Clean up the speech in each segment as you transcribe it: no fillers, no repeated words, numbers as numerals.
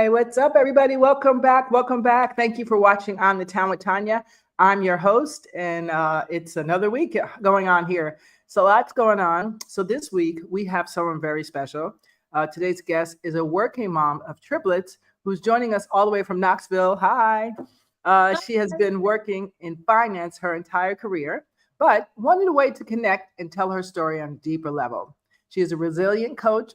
Hi, what's up, everybody? Welcome back. Welcome back. Thank you for watching on the Town with Tanya. I'm your host, and it's another week going on here. So, lots going on. So, this week we have someone very special. Today's guest is a working mom of triplets who's joining us all the way from Knoxville. Hi. She has been working in finance her entire career, but wanted a way to connect and tell her story on a deeper level. She is a resilience coach,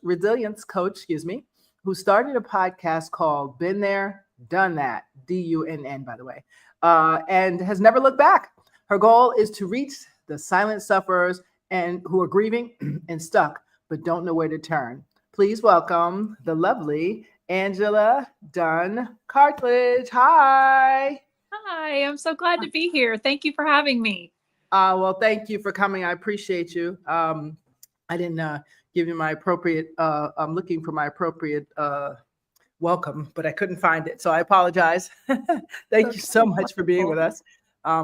who started a podcast called Been There, Done That, DUNN, by the way, and has never looked back. Her goal is to reach the silent sufferers and who are grieving and stuck, but don't know where to turn. Please welcome the lovely Angela Dunn Cartledge. Hi. Hi, I'm so glad to be here. Thank you for having me. Well, thank you for coming. I appreciate you. I didn't give you my appropriate, I'm looking for my appropriate welcome, but I couldn't find it. So I apologize. Thank you so much for being with us.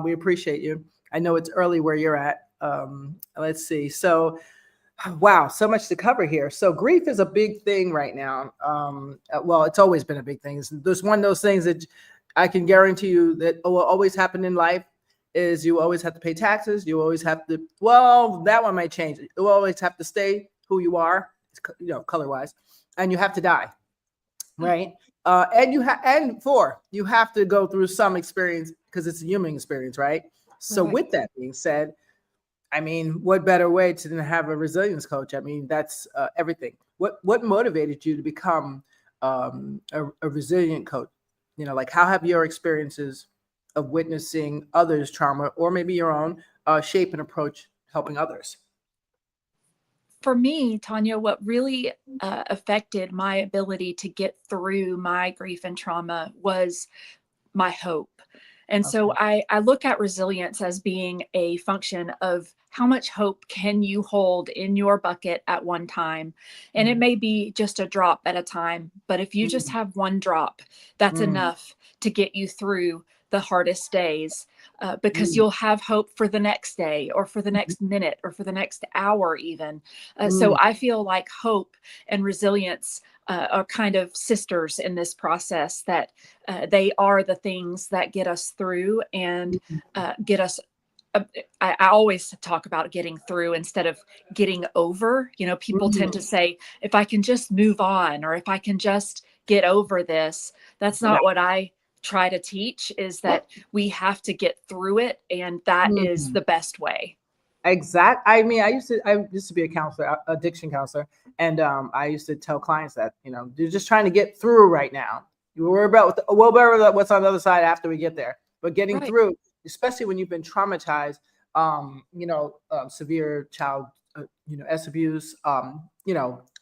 We appreciate you. I know it's early where you're at. Let's see. So, wow, so much to cover here. So grief is a big thing right now. Well, it's always been a big thing. There's one of those things that I can guarantee you that will always happen in life is you always have to pay taxes. You always have to, well, that one might change. You always have to stay who you are, color wise, and you have to die. Right. And you have to go through some experience because it's a human experience. Right. So with that being said, I mean, what better way to have a resilience coach? I mean, that's everything. What motivated you to become a resilient coach? Like how have your experiences of witnessing others' trauma or maybe your own shape and approach helping others? For me, Tanya, what really affected my ability to get through my grief and trauma was my hope. And so I look at resilience as being a function of how much hope can you hold in your bucket at one time. And it may be just a drop at a time, but if you just have one drop, that's enough to get you through the hardest days because you'll have hope for the next day or for the next minute or for the next hour even. So I feel like hope and resilience are kind of sisters in this process, that they are the things that get us through and get us. I always talk about getting through instead of getting over. People tend to say, if I can just move on or if I can just get over this. That's not what I try to teach, is that we have to get through it. And that is the best way. Exactly. I mean, I used to be a counselor, addiction counselor. And I used to tell clients that, you're just trying to get through right now. You worry about what's on the other side after we get there. But getting through, especially when you've been traumatized, severe child, S abuse,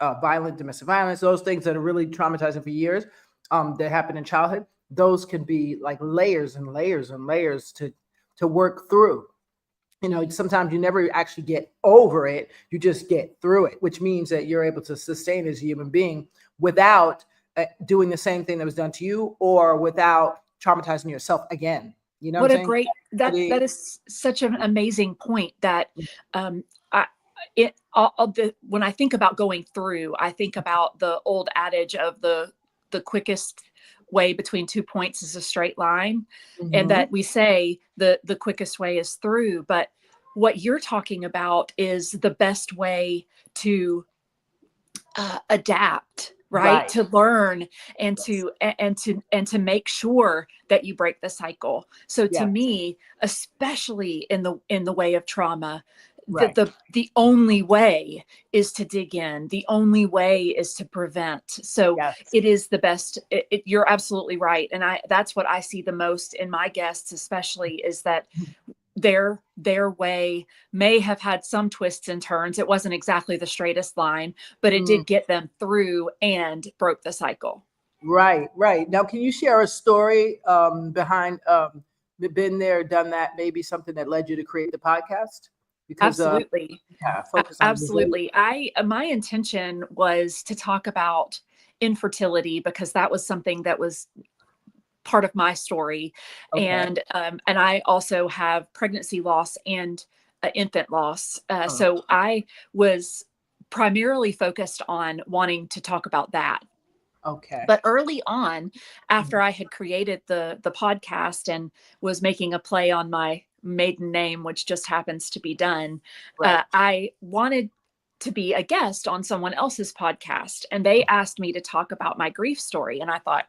violent domestic violence, those things that are really traumatizing for years, that happen in childhood, those can be like layers and layers and layers to work through. Sometimes you never actually get over it. You just get through it, which means that you're able to sustain as a human being without doing the same thing that was done to you or without traumatizing yourself again. What a great, that is such an amazing point that when I think about going through, I think about the old adage of the quickest way between 2 points is a straight line, and that we say the quickest way is through. But what you're talking about is the best way to adapt, right? To learn and to make sure that you break the cycle. So to me, especially in the way of trauma, the only way is to dig in. The only way is to prevent. So it is the best. You're absolutely right. And that's what I see the most in my guests, especially, is that their way may have had some twists and turns. It wasn't exactly the straightest line, but it did get them through and broke the cycle. Right. Now, can you share a story behind Been There, Done That, maybe something that led you to create the podcast? Because, absolutely. Absolutely. My intention was to talk about infertility because that was something that was part of my story. And I also have pregnancy loss and infant loss. So I was primarily focused on wanting to talk about that. Okay. But early on, after I had created the podcast and was making a play on my maiden name, which just happens to be Dunn, Right. I wanted to be a guest on someone else's podcast. And they asked me to talk about my grief story. And I thought,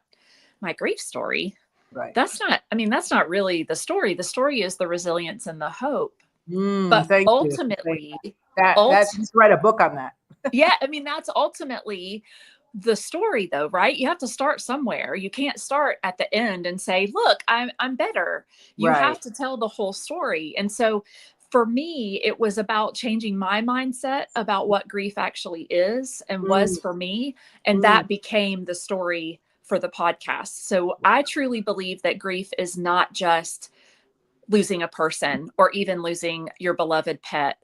my grief story? Right. That's not really the story. The story is the resilience and the hope. But Thank you. ultimately, That's you should write a book on that. yeah, I mean, that's ultimately the story though, right? You have to start somewhere. You can't start at the end and say, look, I'm better. You Right. have to tell the whole story. And so for me, it was about changing my mindset about what grief actually is and was for me. And that became the story for the podcast. So I truly believe that grief is not just losing a person or even losing your beloved pet,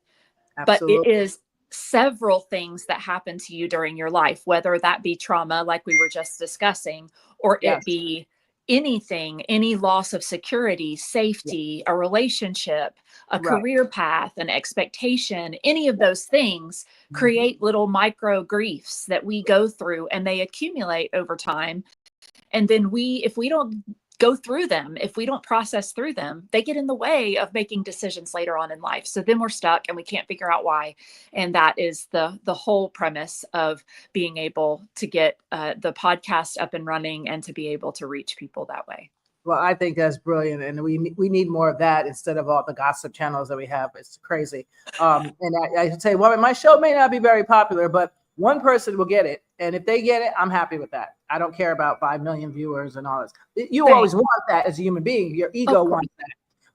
but it Absolutely. is several things that happen to you during your life, whether that be trauma, like we were just discussing, or Yes. it be anything, any loss of security, safety, a relationship, a Right. career path, an expectation, any of those things create little micro griefs that we go through and they accumulate over time. And then if we don't go through them, if we don't process through them, they get in the way of making decisions later on in life. So then we're stuck and we can't figure out why. And that is the whole premise of being able to get the podcast up and running and to be able to reach people that way. Well, I think that's brilliant, and we need more of that instead of all the gossip channels that we have. It's crazy. And I should say, well, my show may not be very popular, but one person will get it, and if they get it, I'm happy with that. I don't care about 5 million viewers and all this. You Same. always want that as a human being. Your ego Of course. wants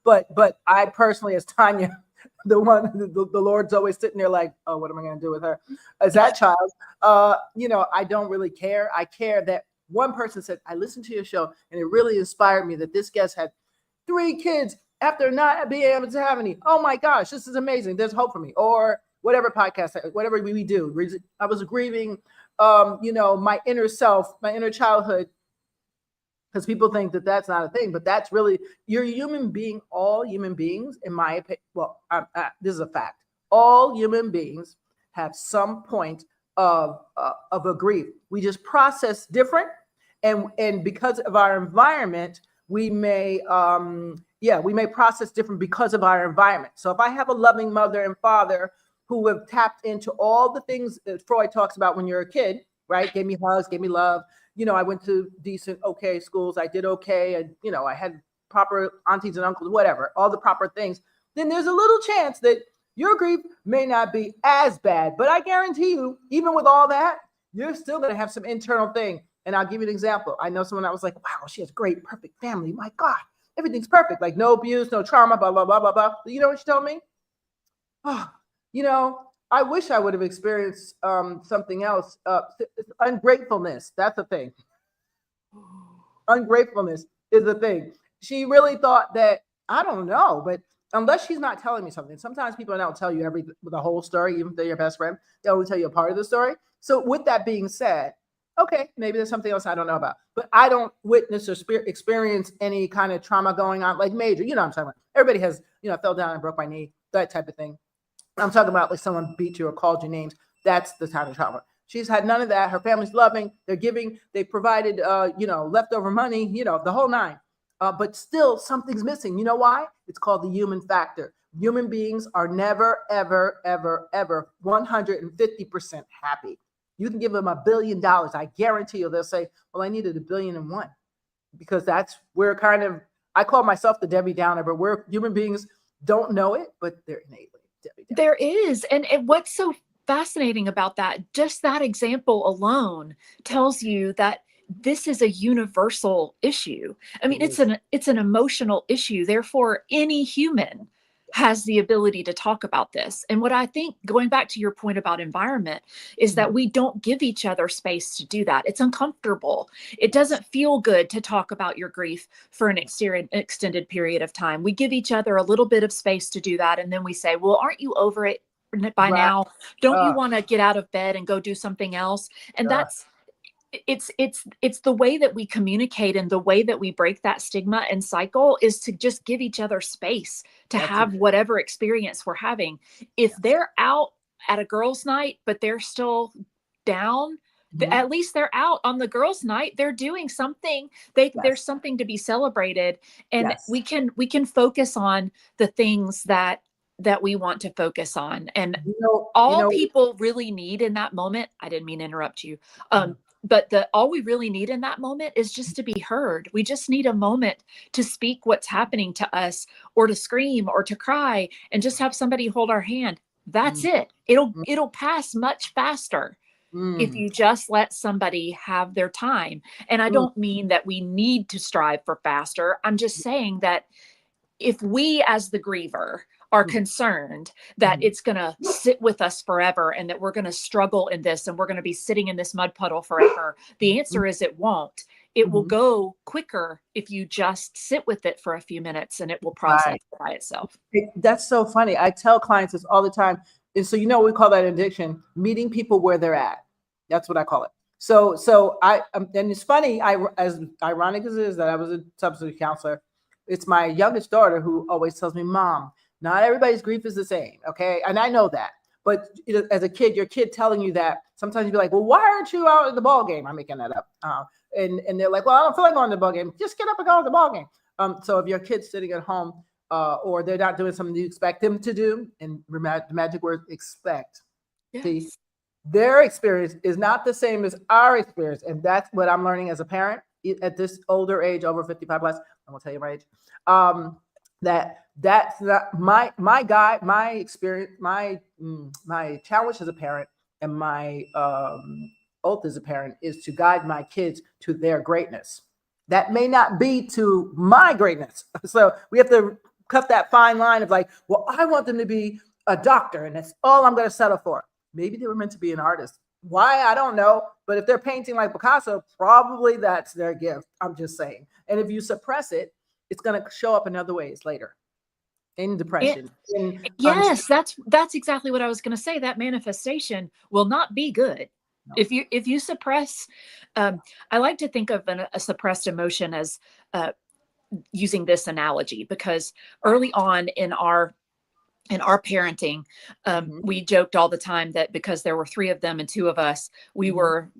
that. But I personally, as Tanya, the Lord's always sitting there like, oh, what am I going to do with her? As that child, I don't really care. I care that one person said, I listened to your show and it really inspired me that this guest had 3 kids after not being able to have any. Oh my gosh, this is amazing. There's hope for me. Or whatever podcast, whatever we do. I was grieving, my inner self, my inner childhood, because people think that that's not a thing, but that's really, you're a human being. All human beings, in my opinion, this is a fact. All human beings have some point of a grief. We just process different, and because of our environment, we may process different because of our environment. So if I have a loving mother and father who have tapped into all the things that Freud talks about when you're a kid, right? Gave me hugs, gave me love. I went to decent, okay schools. I did okay. And, I had proper aunties and uncles, whatever, all the proper things. Then there's a little chance that your grief may not be as bad, but I guarantee you, even with all that, you're still going to have some internal thing. And I'll give you an example. I know someone that was like, wow, she has great, perfect family. My God, everything's perfect. Like no abuse, no trauma, blah, blah, blah, blah, blah. You know what she told me? Oh, I wish I would have experienced something else. Ungratefulness. That's a thing. Ungratefulness is a thing. She really thought that, I don't know, but unless she's not telling me something, sometimes people don't tell you the whole story, even if they're your best friend, they only tell you a part of the story. So with that being said, okay, maybe there's something else I don't know about, but I don't witness or experience any kind of trauma going on, like major, what I'm talking about. Everybody has, fell down and broke my knee, that type of thing. I'm talking about like someone beat you or called you names. That's the kind of trauma. She's had none of that. Her family's loving. They're giving. They provided, leftover money, the whole 9. But still something's missing. You know why? It's called the human factor. Human beings are never, ever, ever, ever 150% happy. You can give them $1 billion. I guarantee you they'll say, well, I needed $1 billion and one. Because we're kind of, I call myself the Debbie Downer, but we're human beings don't know it, but they're innately. There is. And what's so fascinating about that, just that example alone tells you that this is a universal issue. I mean, it's an emotional issue. Therefore, any human has the ability to talk about this. And what I think, going back to your point about environment, is that we don't give each other space to do that. It's uncomfortable. It doesn't feel good to talk about your grief for an extended period of time. We give each other a little bit of space to do that. And then we say, well, aren't you over it by now? Don't you want to get out of bed and go do something else? And it's the way that we communicate, and the way that we break that stigma and cycle is to just give each other space to have whatever experience we're having. If they're out at a girls' night, but they're still down, At least they're out on the girls' night. They're doing something. There's something to be celebrated, and we can focus on the things that we want to focus on. And people really need in that moment, I didn't mean to interrupt you. But all we really need in that moment is just to be heard. We just need a moment to speak what's happening to us, or to scream, or to cry, and just have somebody hold our hand. That's it. It'll pass much faster if you just let somebody have their time. And I don't mean that we need to strive for faster. I'm just saying that if we, as the griever, are concerned that it's going to sit with us forever, and that we're going to struggle in this, and we're going to be sitting in this mud puddle forever, the answer is it won't. It will go quicker if you just sit with it for a few minutes, and it will process by itself. That's so funny. I tell clients this all the time. And so, we call that addiction, meeting people where they're at. That's what I call it. So and it's funny, as ironic as it is that I was a substitute counselor, it's my youngest daughter who always tells me, Mom, not everybody's grief is the same. Okay. And I know that, but as a kid, your kid telling you that, sometimes you'd be like, well, why aren't you out at the ball game? I'm making that up. And they're like, well, I don't feel like going to the ball game. Just get up and go to the ball game. So if your kid's sitting at home, or they're not doing something you expect them to do, and the magic word, expect. See, their experience is not the same as our experience. And that's what I'm learning as a parent at this older age, over 55 plus. I won't tell you my age. That's not my experience, my challenge as a parent, and my oath as a parent is to guide my kids to their greatness. That may not be to my greatness. So we have to cut that fine line of like, well, I want them to be a doctor, and that's all I'm going to settle for. Maybe they were meant to be an artist. Why? I don't know. But if they're painting like Picasso, probably that's their gift. I'm just saying. And if you suppress it, it's going to show up in other ways later. In depression. Yes, that's exactly what I was going to say. That manifestation will not be good. No. If you suppress, I like to think of a suppressed emotion as using this analogy, because early on in our parenting, we joked all the time that because there were 3 of them and 2 of us, we were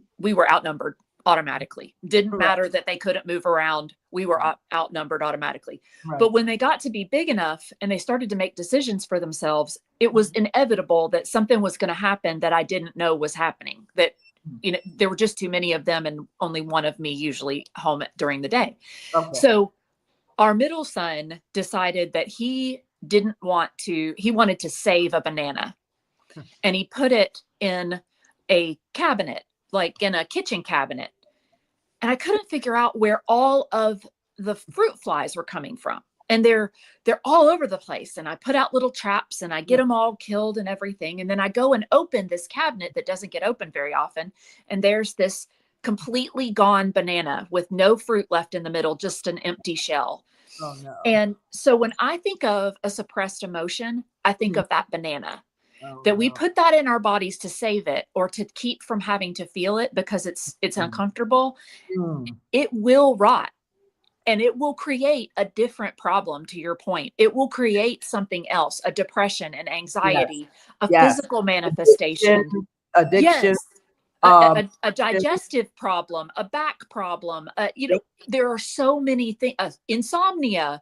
outnumbered automatically. Didn't matter that they couldn't move around. We were outnumbered automatically. Right. But when they got to be big enough and they started to make decisions for themselves, it was inevitable that something was going to happen that I didn't know was happening. That, there were just too many of them and only one of me usually home during the day. Okay. So our middle son decided that he wanted to save a banana, and he put it in a cabinet, like in a kitchen cabinet. And I couldn't figure out where all of the fruit flies were coming from. And they're all over the place. And I put out little traps and I get them all killed and everything. And then I go and open this cabinet that doesn't get opened very often. And there's this completely gone banana with no fruit left in the middle, just an empty shell. Oh, no. And so when I think of a suppressed emotion, I think of that banana. That we put that in our bodies to save it, or to keep from having to feel it because it's uncomfortable. It will rot, and it will create a different problem. To your point, it will create something else, a depression, an anxiety, a physical manifestation, addiction, a digestive problem, a back problem. There are so many things, insomnia.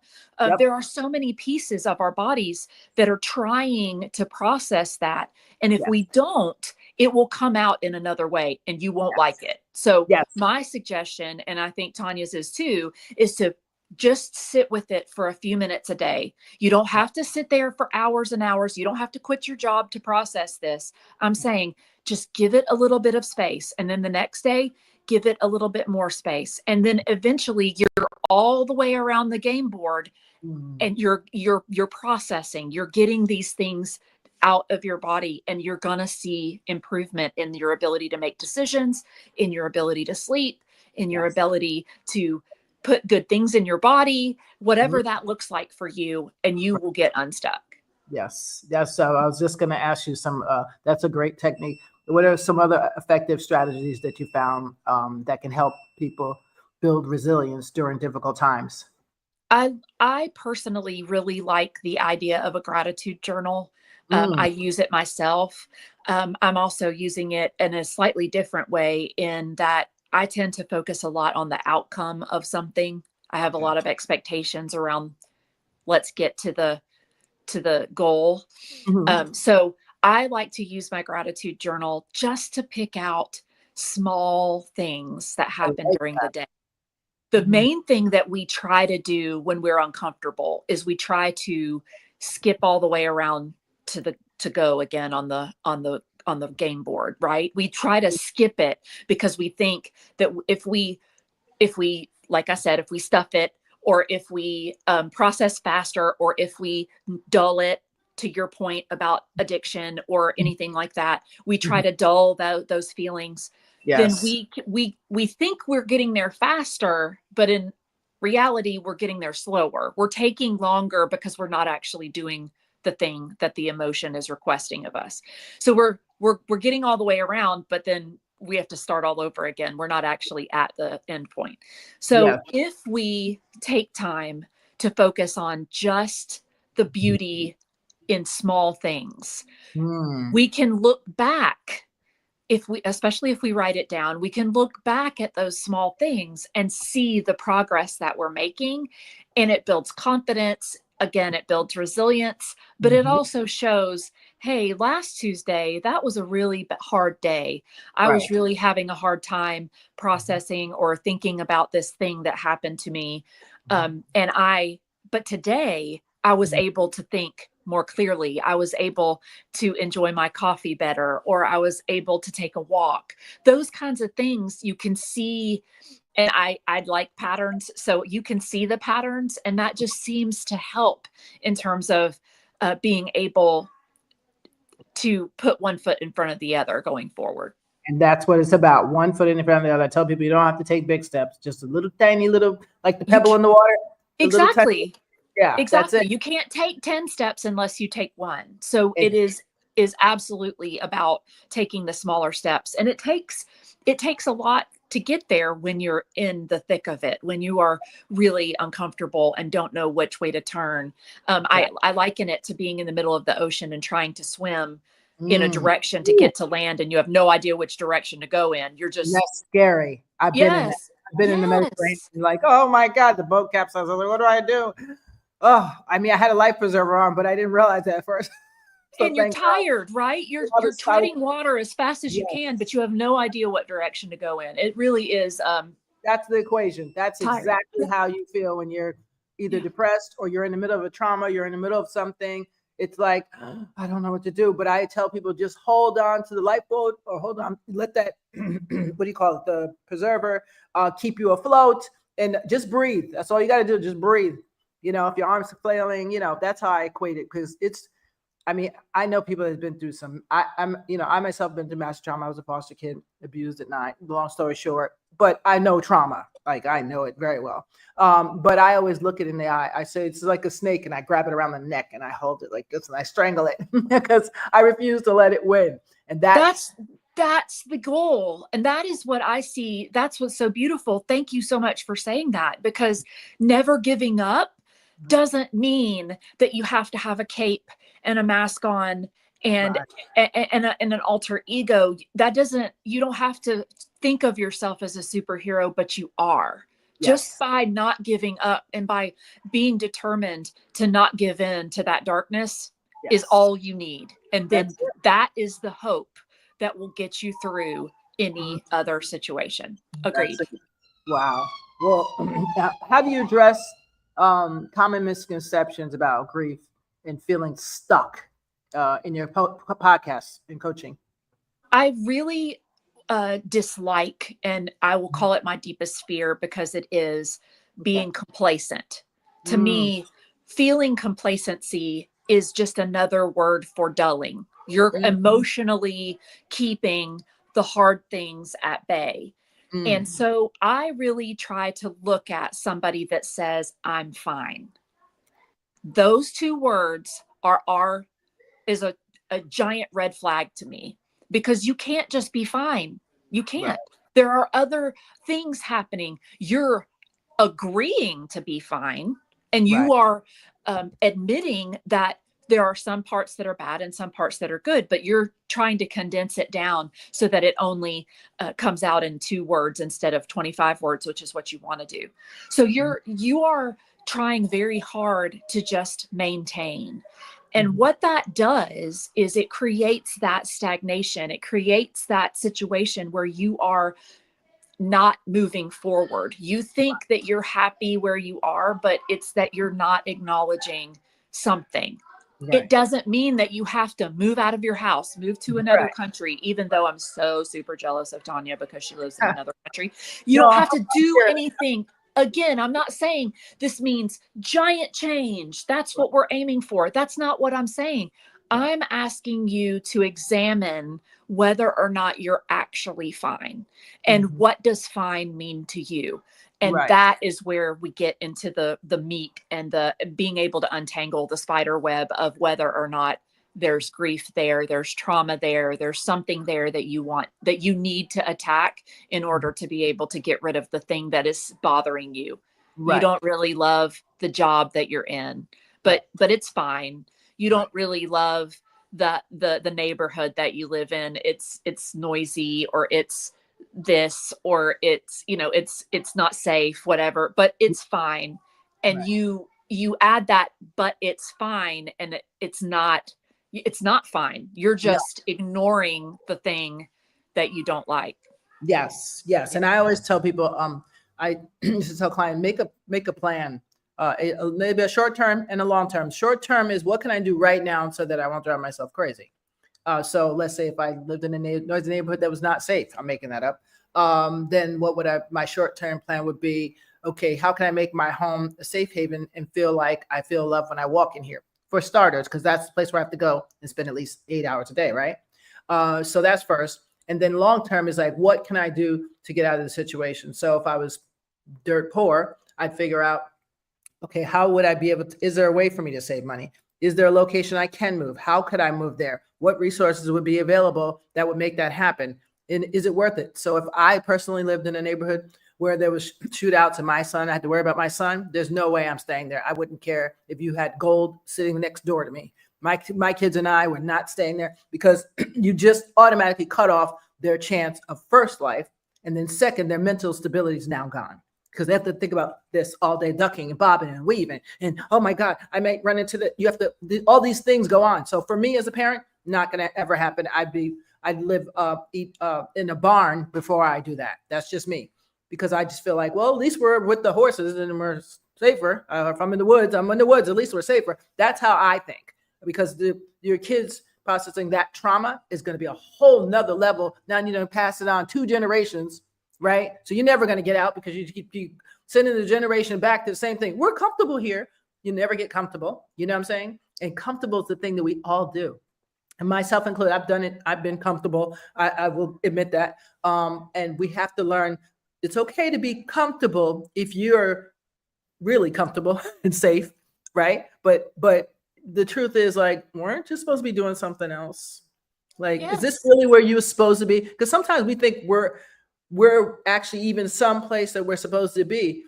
There are so many pieces of our bodies that are trying to process that. And if we don't, it will come out in another way and you won't like it. So my suggestion, and I think Tanya's is too, is to just sit with it for a few minutes a day. You don't have to sit there for hours and hours. You don't have to quit your job to process this. I'm saying just give it a little bit of space. And then the next day, give it a little bit more space. And then eventually you're all the way around the game board and you're processing, you're getting these things out of your body, and you're going to see improvement in your ability to make decisions, in your ability to sleep, in your ability to put good things in your body, whatever that looks like for you, and you will get unstuck. Yes. So I was just going to ask you that's a great technique. What are some other effective strategies that you found that can help people build resilience during difficult times? I personally really like the idea of a gratitude journal. Mm, I use it myself. I'm also using it in a slightly different way in that I tend to focus a lot on the outcome of something. I have a okay. lot of expectations around let's get to the goal. Mhm. So I like to use my gratitude journal just to pick out small things that I happen like during the that. day. The Mhm. main thing that we try to do when we're uncomfortable is we try to skip all the way around to go again on the game board, right? We try to skip it because we think that if we like I said, if we stuff it, or if we process faster, or if we dull it, to your point about addiction or anything like that, we try Mhm. to dull those feelings, then Yes. we think we're getting there faster, but in reality we're getting there slower. We're taking longer because we're not actually doing the thing that the emotion is requesting of us. So we're getting all the way around, but then we have to start all over again. We're not actually at the end point. Yes. So if we take time to focus on just the beauty in small things, Mm. we can look back. If we, especially if we write it down, we can look back at those small things and see the progress that we're making, and it builds confidence. Again, it builds resilience, but it Mhm. also shows, hey, last Tuesday, that was a really hard day. I Right. was really having a hard time processing or thinking about this thing that happened to me. But today I was Mhm. able to think more clearly. I was able to enjoy my coffee better, or I was able to take a walk. Those kinds of things you can see. And I like patterns. So you can see the patterns, and that just seems to help in terms of being able to put one foot in front of the other going forward. And that's what it's about. One foot in front of the other. I tell people you don't have to take big steps, just a little tiny little, like the You pebble in the water, the little tiny. exactly. Yeah, that's it. Exactly. You can't take 10 steps unless you take one. So Ex- it is absolutely about taking the smaller steps. And it takes a lot to get there when you're in the thick of it, when you are really uncomfortable and don't know which way to turn. Right. I liken it to being in the middle of the ocean and trying to swim in a Mm. direction to Ooh, get to land, and you have no idea which direction to go in. You're just, that's scary. I've been in that. yes, I've been in the Mediterranean. yes. Like, oh my God, the boat capsized. I was like, what do I do? Oh, I mean, I had a life preserver on, but I didn't realize that at first. So And you're thank God. tired, right? The You're other side. treading water as fast as you can, Yes. but you have no idea what direction to go in. It really is That's the equation. That's tiring. exactly how you feel when you're either Yeah. depressed or you're in the middle of a trauma, you're in the middle of something. It's like, I don't know what to do. But I tell people just hold on to the lifeboat or hold on, let that, what do you call it? The preserver keep you afloat and just breathe. That's all you got to do. Just breathe. If your arms are flailing, that's how I equate it because I mean, I know people that have been through some. I myself been through massive trauma. I was a foster kid, abused at 9. Long story short, but I know trauma. Like I know it very well. But I always look it in the eye. I say it's like a snake, and I grab it around the neck and I hold it like this and I strangle it because I refuse to let it win. And that's That's that's the goal. And that is what I see. That's what's so beautiful. Thank you so much for saying that, because never giving up doesn't mean that you have to have a cape and a mask on and right. and an alter ego. That doesn't, you don't have to think of yourself as a superhero, but you are. Just Yes. by not giving up and by being determined to not give in to that darkness is Yes. all you need. And then That's it. that is the hope that will get you through Mhm. any other situation. That's Agreed. it. Wow. Well, how do you address common misconceptions about grief and feeling stuck in your podcast and coaching? I really dislike, and I will call it my deepest fear because it is Okay. being complacent. To Mm, me, feeling complacency is just another word for dulling. You're mm, emotionally keeping the hard things at bay. And mm. so I really try to look at somebody that says, I'm fine. Those two words are is a giant red flag to me, because you can't just be fine. You Right. can't. There are other things happening. You're agreeing to be fine, And Right. you are admitting that there are some parts that are bad and some parts that are good, but you're trying to condense it down so that it only comes out in 2 words instead of 25 words, which is what you want to do. So you are trying very hard to just maintain. And what that does is it creates that stagnation. It creates that situation where you are not moving forward. You think that you're happy where you are, but it's that you're not acknowledging something. It Right. doesn't mean that you have to move out of your house, move to another country, even though I'm so super jealous of Tanya because she lives in another country. You No, don't have to do sure. anything. Again, I'm not saying this means giant change. That's what we're aiming for. That's not what I'm saying. I'm asking you to examine whether or not you're actually fine. And what does fine mean to you? And Right. that is where we get into the meat and the being able to untangle the spider web of whether or not there's grief there, there's trauma there, there's something there that you need to attack in order to be able to get rid of the thing that is bothering you. You Right. don't really love the job that you're in, but it's fine. You don't really love the neighborhood that you live in. It's noisy, or it's this, or it's, it's not safe, whatever, but it's fine. And Right. you add that, but it's fine, and it's not fine. You're No. just ignoring the thing that you don't like. Yes. Yes. And I always tell people, I used to tell clients, make a plan, maybe a short term and a long term. Short term is what can I do right now so that I won't drive myself crazy. So let's say if I lived in a noisy neighborhood that was not safe, I'm making that up. Then what would my short-term plan would be? Okay, how can I make my home a safe haven and feel like I feel love when I walk in here? For starters, because that's the place where I have to go and spend at least 8 hours a day, right? So that's first. And then long-term is like, what can I do to get out of the situation? So if I was dirt poor, I'd figure out, okay, how would I be able to, is there a way for me to save money? Is there a location I can move? How could I move there? What resources would be available that would make that happen? And is it worth it? So if I personally lived in a neighborhood where there was shootouts and my son, I had to worry about my son, there's no way I'm staying there. I wouldn't care if you had gold sitting next door to me. My kids and I were not staying there, because you just automatically cut off their chance of first life. And then second, their mental stability is now gone, because they have to think about this all day, ducking and bobbing and weaving. And, oh my God, I might run into all these things go on. So for me as a parent, not going to ever happen. I'd live in a barn before I do that. That's just me, because I just feel like, well, at least we're with the horses and we're safer. If I'm in the woods, I'm in the woods. At least we're safer. That's how I think, because your kids processing that trauma is going to be a whole nother level. Now you don't pass it on 2 generations, right? So you're never going to get out, because you keep sending the generation back to the same thing. We're comfortable here. You never get comfortable. You know what I'm saying? And comfortable is the thing that we all do. And myself included, I've done it. I've been comfortable. I will admit that. And we have to learn, it's okay to be comfortable if you're really comfortable and safe, right? But the truth is, like, weren't you supposed to be doing something else? Like, is this really where you were supposed to be? Because sometimes we think we're actually even someplace that we're supposed to be,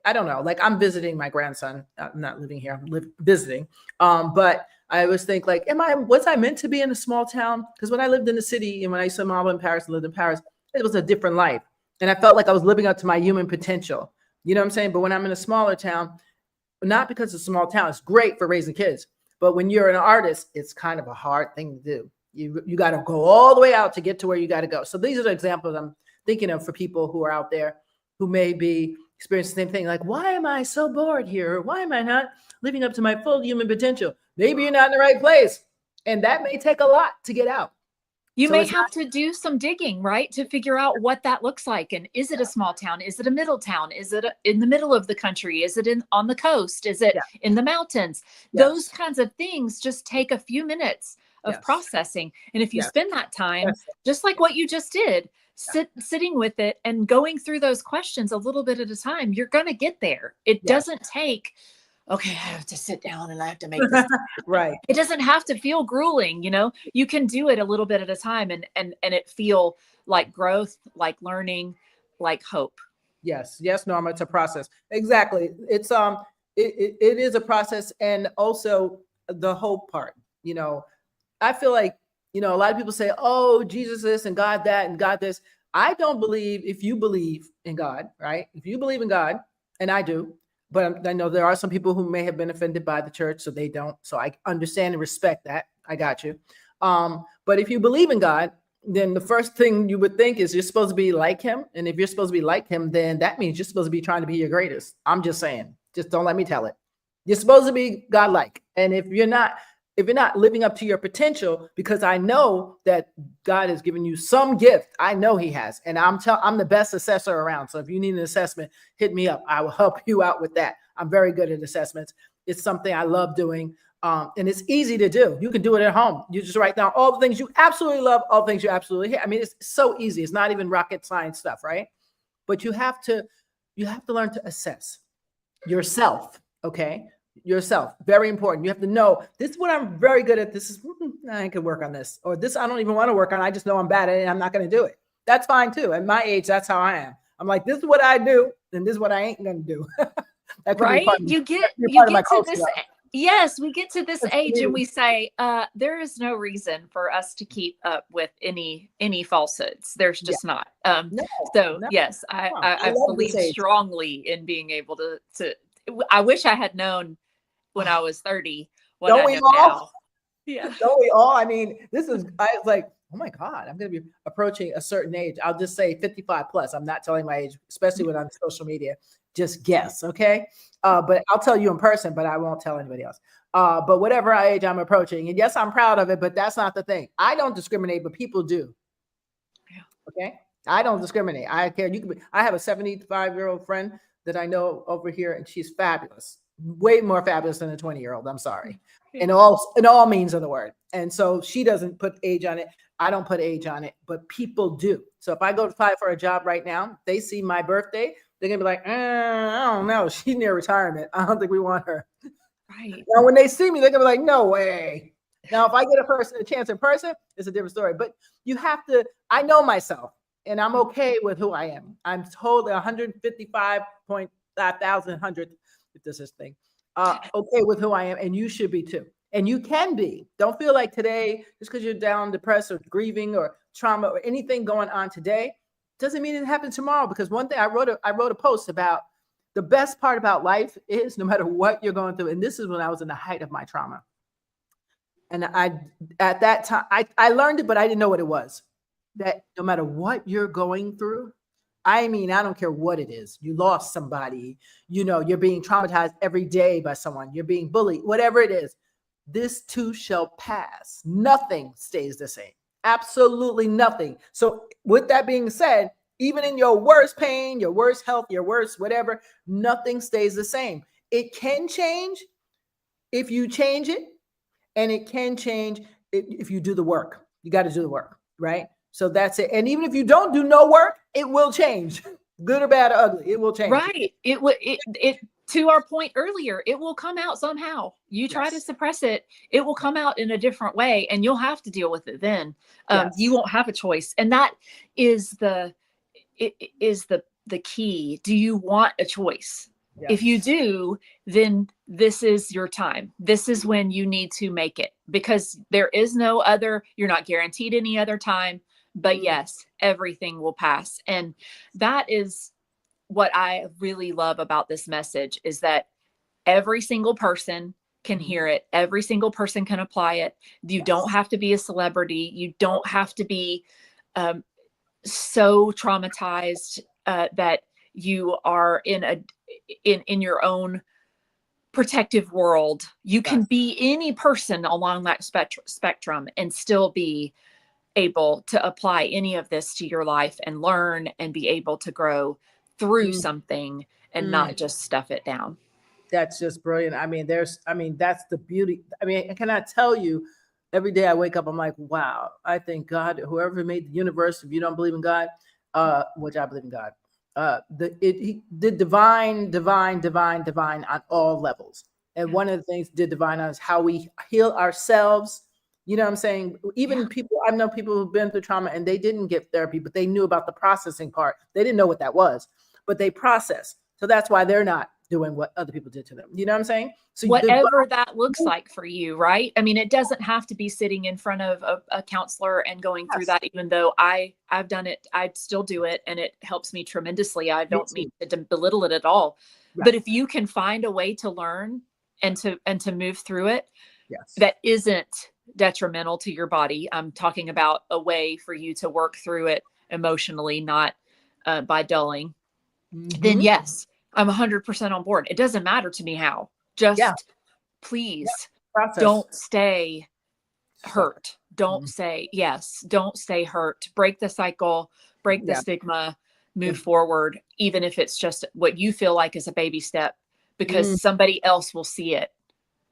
I don't know, like I'm visiting my grandson. I'm not living here, I'm visiting. But I always think, like, was I meant to be in a small town? Because when I lived in the city and when I used to model in Paris and lived in Paris, it was a different life. And I felt like I was living up to my human potential. You know what I'm saying? But when I'm in a smaller town, not because it's a small town, it's great for raising kids. But when you're an artist, it's kind of a hard thing to do. You got to go all the way out to get to where you got to go. So these are the examples I'm thinking of for people who are out there who may be experiencing the same thing. Like, why am I so bored here? Or why am I not living up to my full human potential? Maybe you're not in the right place. And that may take a lot to get out. You may have to do some digging, right, to figure out what that looks like. And is it a small town? Is it a middle town? Is it in the middle of the country? Is it on the coast? Is it in the mountains? Those kinds of things just take a few minutes of processing. And if you spend that time, just like what you just did, sitting with it and going through those questions a little bit at a time, you're going to get there. It doesn't take, okay, I have to sit down and I have to make this. Right. It doesn't have to feel grueling. You can do it a little bit at a time and it feel like growth, like learning, like hope. Yes, Norma, it's a process. Exactly. It is a process, and also the hope part. You know, I feel like, a lot of people say, "Oh, Jesus this and God that and God this." I don't believe, if you believe in God, right? If you believe in God, and I do, but I know there are some people who may have been offended by the church, so they don't. So I understand and respect that. I got you. But if you believe in God, then the first thing you would think is you're supposed to be like him. And if you're supposed to be like him, then that means you're supposed to be trying to be your greatest. I'm just saying, just don't let me tell it. You're supposed to be God-like. And if you're not living up to your potential, because I know that God has given you some gift. I know he has. And I'm the best assessor around. So if you need an assessment, hit me up. I will help you out with that. I'm very good at assessments. It's something I love doing. And it's easy to do. You can do it at home. You just write down all the things you absolutely love, all the things you absolutely hate. I mean, it's so easy. It's not even rocket science stuff, right? But you have to learn to assess yourself. Okay. Yourself. Very important. You have to know, this is what I'm very good at. This is, I can work on this, or this I don't even want to work on. I just know I'm bad at it and I'm not going to do it. That's fine too. At my age, that's how I am. I'm like, this is what I do, and this is what I ain't going to do. That could right? be part of, You get my to culture. this. Yes, we get to this age and we say, there is no reason for us to keep up with any falsehoods. There's just not. So yes, I believe strongly in being able to. I wish I had known when I was 30 what I know now. Yeah. Don't we all? I mean, I was like, oh my God, I'm going to be approaching a certain age. I'll just say 55 plus. I'm not telling my age, especially when on social media. Just guess, okay? But I'll tell you in person, but I won't tell anybody else. But whatever age I'm approaching, and yes, I'm proud of it, but that's not the thing. I don't discriminate, but people do. Yeah. Okay? I don't discriminate. I care. I have a 75-year-old friend that I know over here, and she's fabulous. Way more fabulous than a 20-year-old. I'm sorry. Yeah. In all means of the word. And so she doesn't put age on it. I don't put age on it, but people do. So if I go to apply for a job right now, they see my birthday, they're gonna be like, I don't know, she's near retirement. I don't think we want her. Right. Now, when they see me, they're gonna be like, no way. Now, if I get a chance in person, it's a different story. But you have to. I know myself, and I'm okay with who I am. I'm totally 155,100. If this is thing, okay with who I am, and you should be too. And you can be. Don't feel like today, just because you're down, depressed, or grieving, or trauma, or anything going on today, doesn't mean it happens tomorrow. Because one thing I wrote a post about, the best part about life is no matter what you're going through, and this is when I was in the height of my trauma. And at that time, I learned it, but I didn't know what it was. That no matter what you're going through, I mean, I don't care what it is. You lost somebody, you're being traumatized every day by someone, you're being bullied, whatever it is, this too shall pass. Nothing stays the same. Absolutely nothing. So with that being said, even in your worst pain, your worst health, your worst whatever, nothing stays the same. It can change if you change it, and it can change if you do the work. You got to do the work, right? So that's it. And even if you don't do no work, it will change. Good or bad or ugly, it will change. Right. It to our point earlier, it will come out somehow. You try to suppress it, it will come out in a different way, and you'll have to deal with it then. You won't have a choice. And that is the key. Do you want a choice? Yes. If you do, then this is your time. This is when you need to make it, because there is no other, you're not guaranteed any other time. But yes, everything will pass. And that is what I really love about this message, is that every single person can hear it. Every single person can apply it. You don't have to be a celebrity. You don't have to be so traumatized that you are in your own protective world. You can be any person along that spectrum and still be able to apply any of this to your life and learn and be able to grow through something and not just stuff it down. That's just brilliant. I mean, that's the beauty. I mean, can I tell you, every day I wake up, I'm like, wow, I thank God, whoever made the universe. If you don't believe in God, which I believe in God, he did divine on all levels. And one of the things did divine on is how we heal ourselves. You know what I'm saying? Even people, I know people who've been through trauma and they didn't get therapy, but they knew about the processing part. They didn't know what that was. but they process. So that's why they're not doing what other people did to them. You know what I'm saying? So whatever that looks like for you, right? I mean, it doesn't have to be sitting in front of a counselor and going through that, even though I've done it. I still do it, and it helps me tremendously. I don't mean to belittle it at all. Right. But if you can find a way to learn and to move through it, that isn't detrimental to your body. I'm talking about a way for you to work through it emotionally, not by dulling. Then yes, I'm 100% on board. It doesn't matter to me how. Just please don't stay hurt. Don't don't stay hurt. Break the cycle, break the stigma, move forward, even if it's just what you feel like is a baby step, because somebody else will see it.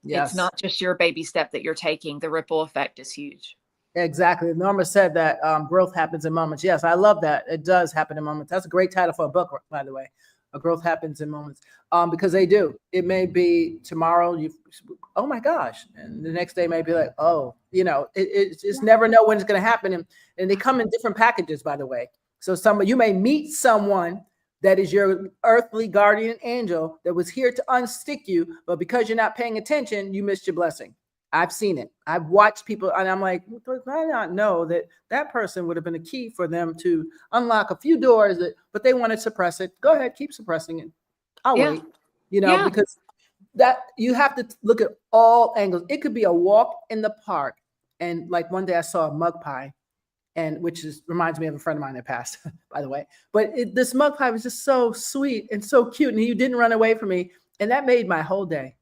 It's not just your baby step that you're taking. The ripple effect is huge. Exactly. Norma said that growth happens in moments. Yes, I love that. It does happen in moments. That's a great title for a book, by the way. A growth happens in moments, because they do. It may be tomorrow, oh my gosh, and the next day may be like, oh, it's just never know when it's going to happen, and they come in different packages, by the way. So you may meet someone that is your earthly guardian angel that was here to unstick you, but because you're not paying attention, you missed your blessing. I've seen it. I've watched people, and I'm like, I not know that person would have been a key for them to unlock a few doors, but they want to suppress it. Go ahead, keep suppressing it. I'll wait, because that you have to look at all angles. It could be a walk in the park, and like one day I saw a mug pie, and which reminds me of a friend of mine that passed, by the way. But this mug pie was just so sweet and so cute, and he didn't run away from me, and that made my whole day.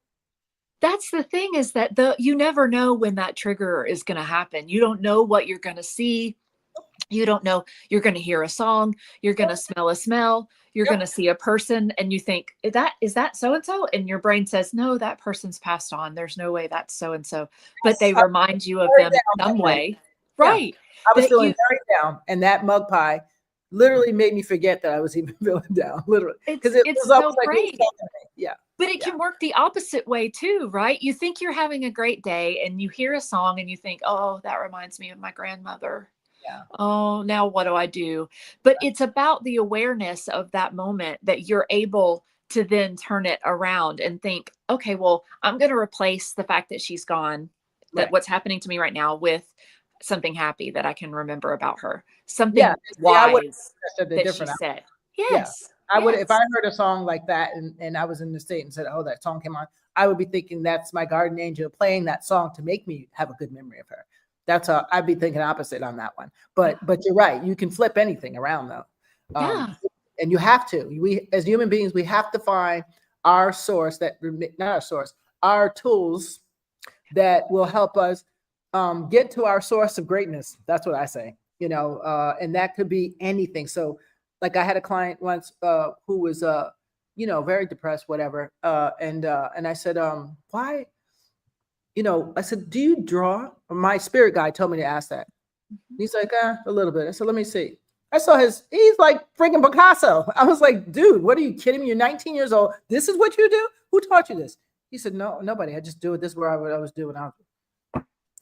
That's the thing, is that you never know when that trigger is going to happen. You don't know what you're going to see. You don't know. You're going to hear a song. You're going to smell a smell. You're going to see a person, and you think, is that so-and-so? And your brain says, no, that person's passed on. There's no way that's so-and-so. But they remind you of them in some way. Right. I was feeling very down, and that mug pie literally made me forget that I was even feeling down, literally. Because it's so great. But it can work the opposite way too, right? You think you're having a great day, and you hear a song and you think, oh, that reminds me of my grandmother. Yeah. Oh, now what do I do? But it's about the awareness of that moment that you're able to then turn it around and think, okay, well, I'm going to replace the fact that she's gone, that what's happening to me right now, with something happy that I can remember about her. Something wise that she said. Yes. I would, if I heard a song like that and I was in the state and said, oh, that song came on, I would be thinking that's my guardian angel playing that song to make me have a good memory of her. That's how I'd be thinking opposite on that one. But you're right. You can flip anything around though. And you have to. We, as human beings, we have to find our source our tools that will help us get to our source of greatness. That's what I say, and that could be anything. So like I had a client once who was, very depressed, whatever. And I said, why? I said, do you draw? My spirit guide told me to ask that. He's like, a little bit. I said, let me see. I saw he's like freaking Picasso. I was like, dude, what are you kidding me? You're 19 years old. This is what you do? Who taught you this? He said, no, nobody. I just do it. This is what I would always do.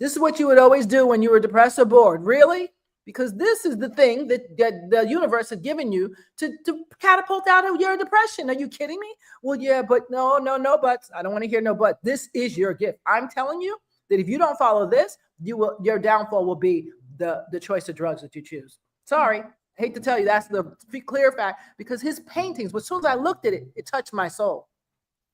This is what you would always do when you were depressed or bored. Really? Because this is the thing that the universe had given you to catapult out of your depression. Are you kidding me? Well, yeah, but no buts. I don't want to hear no but. This is your gift. I'm telling you that if you don't follow this, your downfall will be the choice of drugs that you choose. Sorry, I hate to tell you, that's the clear fact, because his paintings, as soon as I looked at it, it touched my soul.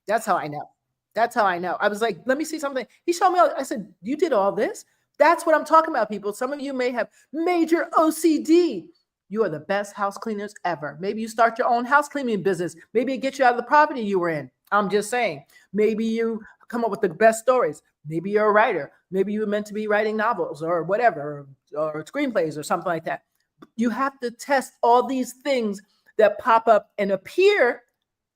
That's how I know. I was like, let me see something. He showed me. I said, you did all this? That's what I'm talking about, people. Some of you may have major OCD. You are the best house cleaners ever. Maybe you start your own house cleaning business. Maybe it gets you out of the poverty you were in. I'm just saying. Maybe you come up with the best stories. Maybe you're a writer. Maybe you were meant to be writing novels or whatever, or screenplays or something like that. You have to test all these things that pop up and appear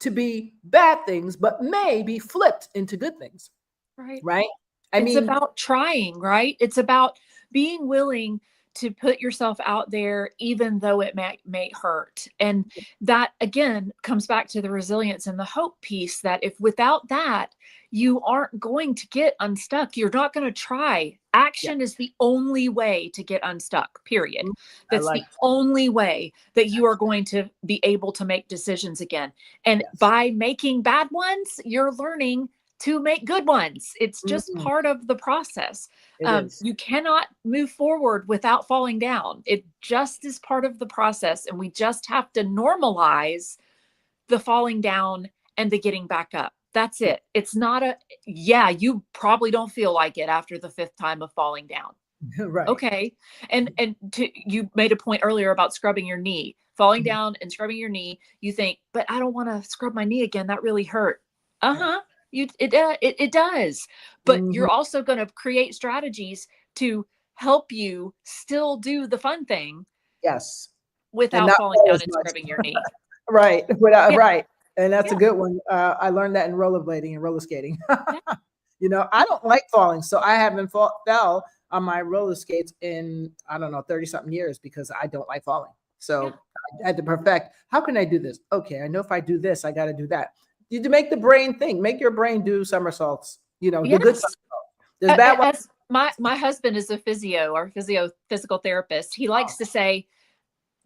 to be bad things, but may be flipped into good things. Right. It's about trying, right? It's about being willing to put yourself out there, even though it may hurt. And that again comes back to the resilience and the hope piece, that if without that, you aren't going to get unstuck. You're not going to try. Action is the only way to get unstuck, period. That's the only way that you are going to be able to make decisions again. And by making bad ones, you're learning to make good ones. It's just part of the process. You cannot move forward without falling down. It just is part of the process. And we just have to normalize the falling down and the getting back up. That's it. It's not you probably don't feel like it after the 5th time of falling down. Right. Okay. And you made a point earlier about scrubbing your knee, falling down and scrubbing your knee. You think, but I don't want to scrub my knee again. That really hurt. It does. But you're also going to create strategies to help you still do the fun thing. Yes. Without falling down and scrubbing your knee. Right. Right. And that's a good one. I learned that in rollerblading and roller skating. I don't like falling. So I haven't fell on my roller skates in, 30 something years, because I don't like falling. So I had to perfect, how can I do this? Okay. I know if I do this, I got to do that. You to make the brain think, make your brain do somersaults, the good somersaults. There's bad ones. My husband is a physical therapist. He likes to say,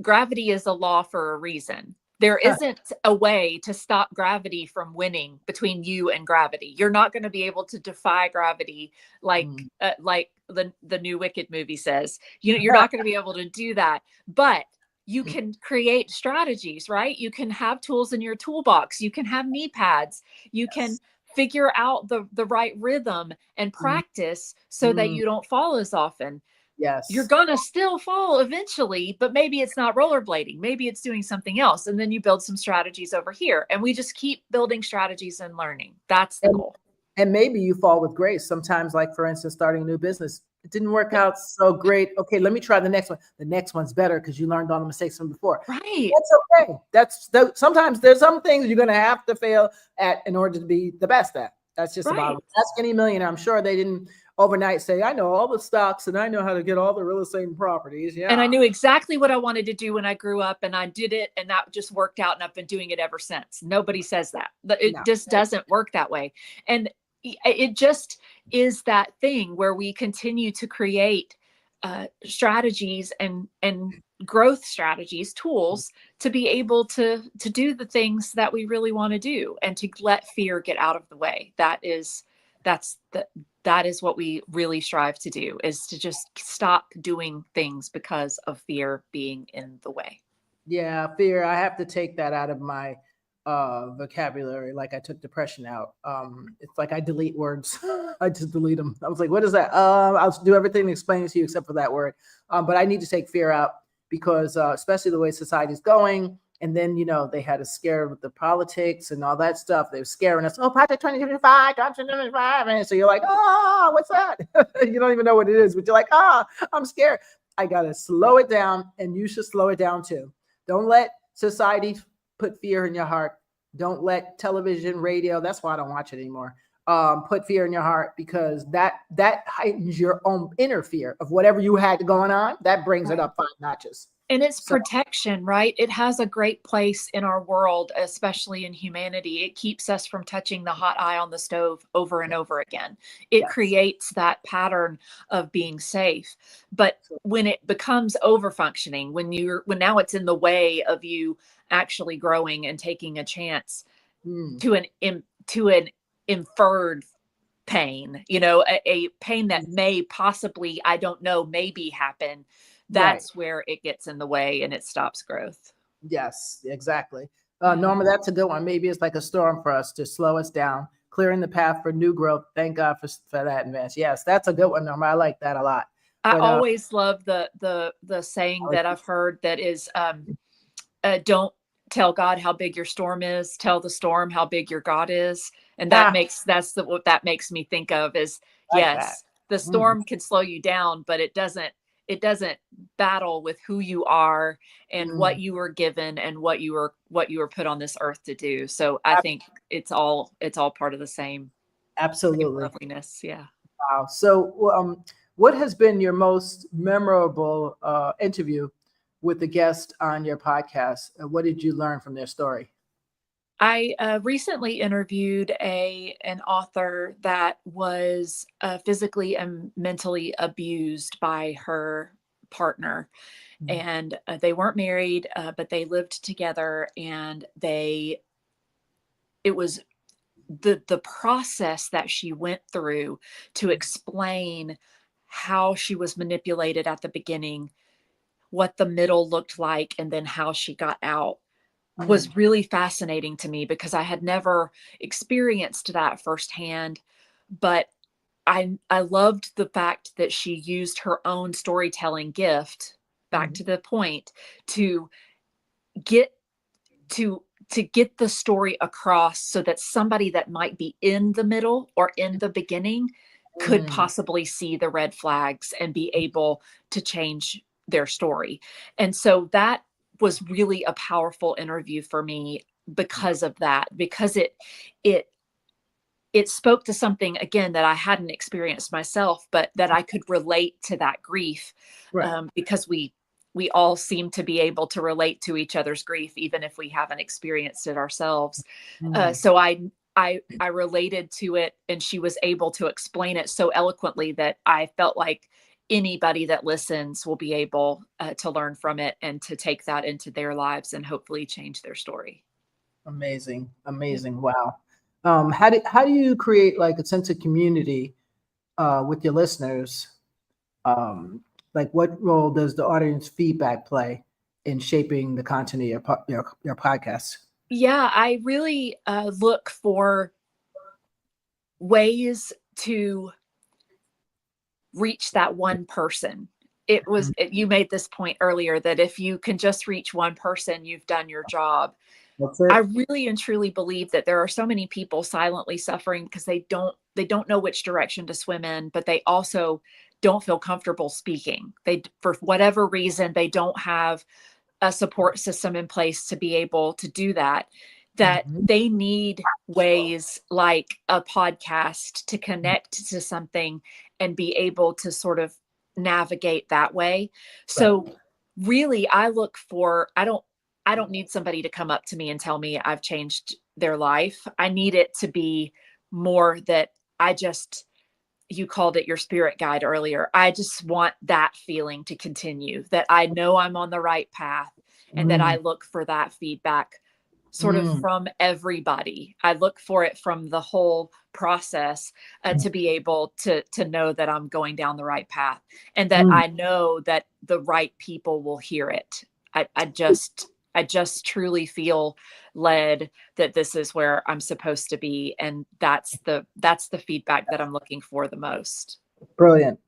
gravity is a law for a reason. There isn't a way to stop gravity from winning between you and gravity. You're not going to be able to defy gravity like the new Wicked movie says. You're not going to be able to do that. But you can create strategies, right? You can have tools in your toolbox. You can have knee pads. You can figure out the right rhythm and practice so that you don't fall as often. Yes. You're going to still fall eventually, but maybe it's not rollerblading. Maybe it's doing something else. And then you build some strategies over here. And we just keep building strategies and learning. That's the goal. And maybe you fall with grace. Sometimes, like, for instance, starting a new business, it didn't work out so great. Okay, let me try the next one. The next one's better because you learned all the mistakes from before. Right. That's okay. Sometimes there's some things you're going to have to fail at in order to be the best at. That's just about it. Ask any millionaire. I'm sure they didn't overnight say, I know all the stocks and I know how to get all the real estate and properties. Yeah. And I knew exactly what I wanted to do when I grew up, and I did it, and that just worked out, and I've been doing it ever since. Nobody says that. It just doesn't work that way. And it just is that thing where we continue to create strategies and growth strategies, tools to be able to do the things that we really want to do, and to let fear get out of the way. That is what we really strive to do, is to just stop doing things because of fear being in the way. Yeah, fear. I have to take that out of my vocabulary, like I took depression out. It's like I delete words. I just delete them. I was like, what is that? I'll do everything to explain it to you except for that word. But I need to take fear out, because especially the way society's going. And then, they had us scared with the politics and all that stuff. They were scaring us. Oh, Project 2025, 2025. And so you're like, oh, what's that? You don't even know what it is, but you're like, I'm scared. I got to slow it down, and you should slow it down too. Don't let society put fear in your heart. Don't let television, radio, that's why I don't watch it anymore, put fear in your heart, because that heightens your own inner fear of whatever you had going on. That brings it up 5 notches. And it's protection, right? It has a great place in our world, especially in humanity. It keeps us from touching the hot eye on the stove over and over again. It creates that pattern of being safe. But when it becomes over functioning, when now it's in the way of you actually growing and taking a chance to an inferred pain, a pain that may possibly, I don't know, maybe happen. That's where it gets in the way and it stops growth. Yes, exactly. Norma, that's a good one. Maybe it's like a storm for us to slow us down, clearing the path for new growth. Thank God for that advance. Yes, that's a good one, Norma. I like that a lot. I always love the saying that I've heard that is, don't tell God how big your storm is, tell the storm how big your God is. And what that makes me think of is, the storm can slow you down, but it doesn't battle with who you are and what you were given and what you were put on this earth to do. So I think it's all part of the same. Absolutely. Loveliness. Yeah. Wow. So what has been your most memorable interview with the guest on your podcast? What did you learn from their story? I recently interviewed an author that was physically and mentally abused by her partner, and they weren't married, but they lived together, and it was the process that she went through to explain how she was manipulated at the beginning, what the middle looked like, and then how she got out was really fascinating to me, because I had never experienced that firsthand. But I loved the fact that she used her own storytelling gift, back to the point, to get to get the story across, so that somebody that might be in the middle or in the beginning could possibly see the red flags and be able to change their story. And so that was really a powerful interview for me because of that, because it spoke to something, again, that I hadn't experienced myself, but that I could relate to that grief, because we all seem to be able to relate to each other's grief, even if we haven't experienced it ourselves. So I related to it, and she was able to explain it so eloquently that I felt like anybody that listens will be able to learn from it and to take that into their lives and hopefully change their story. Amazing. Wow. How do you create like a sense of community with your listeners? Like, what role does the audience feedback play in shaping the content of your podcast? Yeah, I really look for ways to reach that one person. You made this point earlier, that if you can just reach one person, you've done your job. That's it. I really and truly believe that there are so many people silently suffering because they don't know which direction to swim in, but they also don't feel comfortable speaking. For whatever reason, they don't have a support system in place to be able to do that. They need ways like a podcast to connect to something and be able to sort of navigate that way. So really, I don't need somebody to come up to me and tell me I've changed their life. I need it to be more that you called it your spirit guide earlier. I just want that feeling to continue, that I know I'm on the right path, and that I look for that feedback sort of from everybody. I look for it from the whole process to be able to know that I'm going down the right path, and that I know that the right people will hear it. I just truly feel led that this is where I'm supposed to be. And that's the feedback that I'm looking for the most. Brilliant.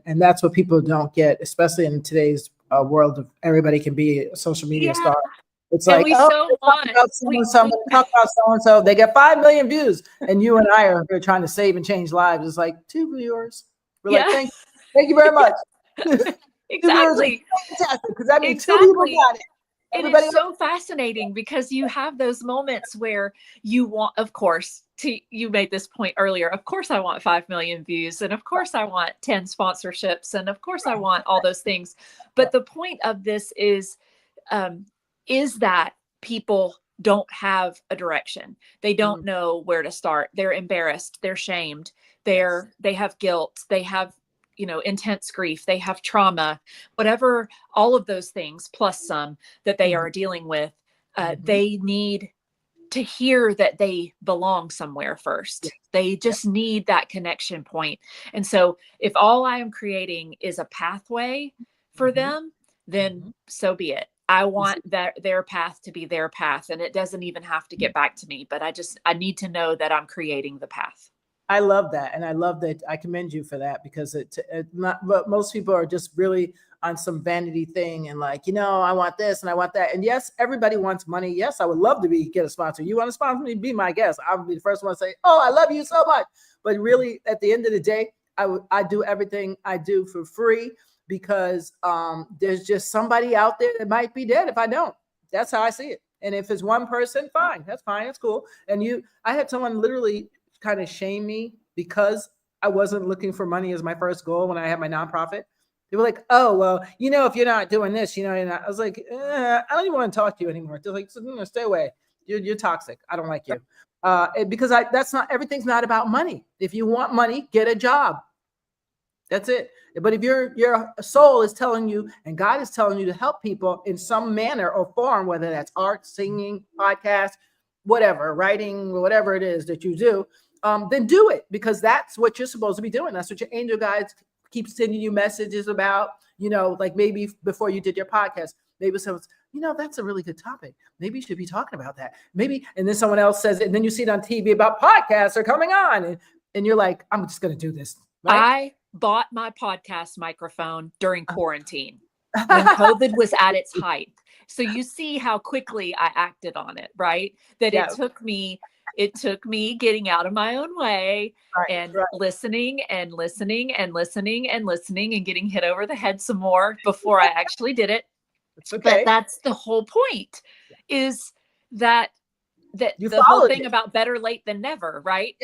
And that's what people don't get, especially in today's world of everybody can be a social media star. It's like, talk about so-and-so. They get 5 million views, and you and I are here trying to save and change lives. It's like 2 viewers. We're like, thank you very much. Exactly. Fantastic, because that means 2 people got it. It is so fascinating, because you have those moments where you want, of course, you made this point earlier, of course I want 5 million views, and of course I want 10 sponsorships, and of course I want all those things. But the point of this is that people don't have a direction. They don't know where to start. They're embarrassed. They're shamed. They have guilt. They have intense grief, they have trauma, whatever, all of those things, plus some that they are dealing with. They need to hear that they belong somewhere first. They just need that connection point. And so if all I am creating is a pathway for them, then so be it. I want their path to be their path. And it doesn't even have to get back to me, but I need to know that I'm creating the path. I love that. And I love that. I commend you for that, because but most people are just really on some vanity thing and like, I want this and I want that. And yes, everybody wants money. Yes, I would love to get a sponsor. You want to sponsor me? Be my guest. I'll be the first one to say, oh, I love you so much. But really, at the end of the day, I do everything I do for free, because there's just somebody out there that might be dead if I don't. That's how I see it. And if it's one person, fine. That's fine. It's cool. And I had someone literally kind of shame me because I wasn't looking for money as my first goal when I had my nonprofit. They were like, oh, well, if you're not doing this, you're not. I was like, I don't even want to talk to you anymore. They're like, stay away. You're toxic. I don't like you. Because that's not, everything's not about money. If you want money, get a job. That's it. But if your soul is telling you and God is telling you to help people in some manner or form, whether that's art, singing, podcast, whatever, writing, whatever it is that you do, then do it, because that's what you're supposed to be doing. That's what your angel guides keep sending you messages about, like maybe before you did your podcast, maybe someone's, that's a really good topic. Maybe you should be talking about that. Maybe, and then someone else says it, and then you see it on TV about podcasts are coming on, and you're like, I'm just going to do this. Right? I bought my podcast microphone during quarantine when COVID was at its height. So you see how quickly I acted on it, right? That it took me getting out of my own way and listening and listening and listening and listening and getting hit over the head some more before I actually did it. It's okay. But that's the whole point, is that the whole thing about better late than never, right?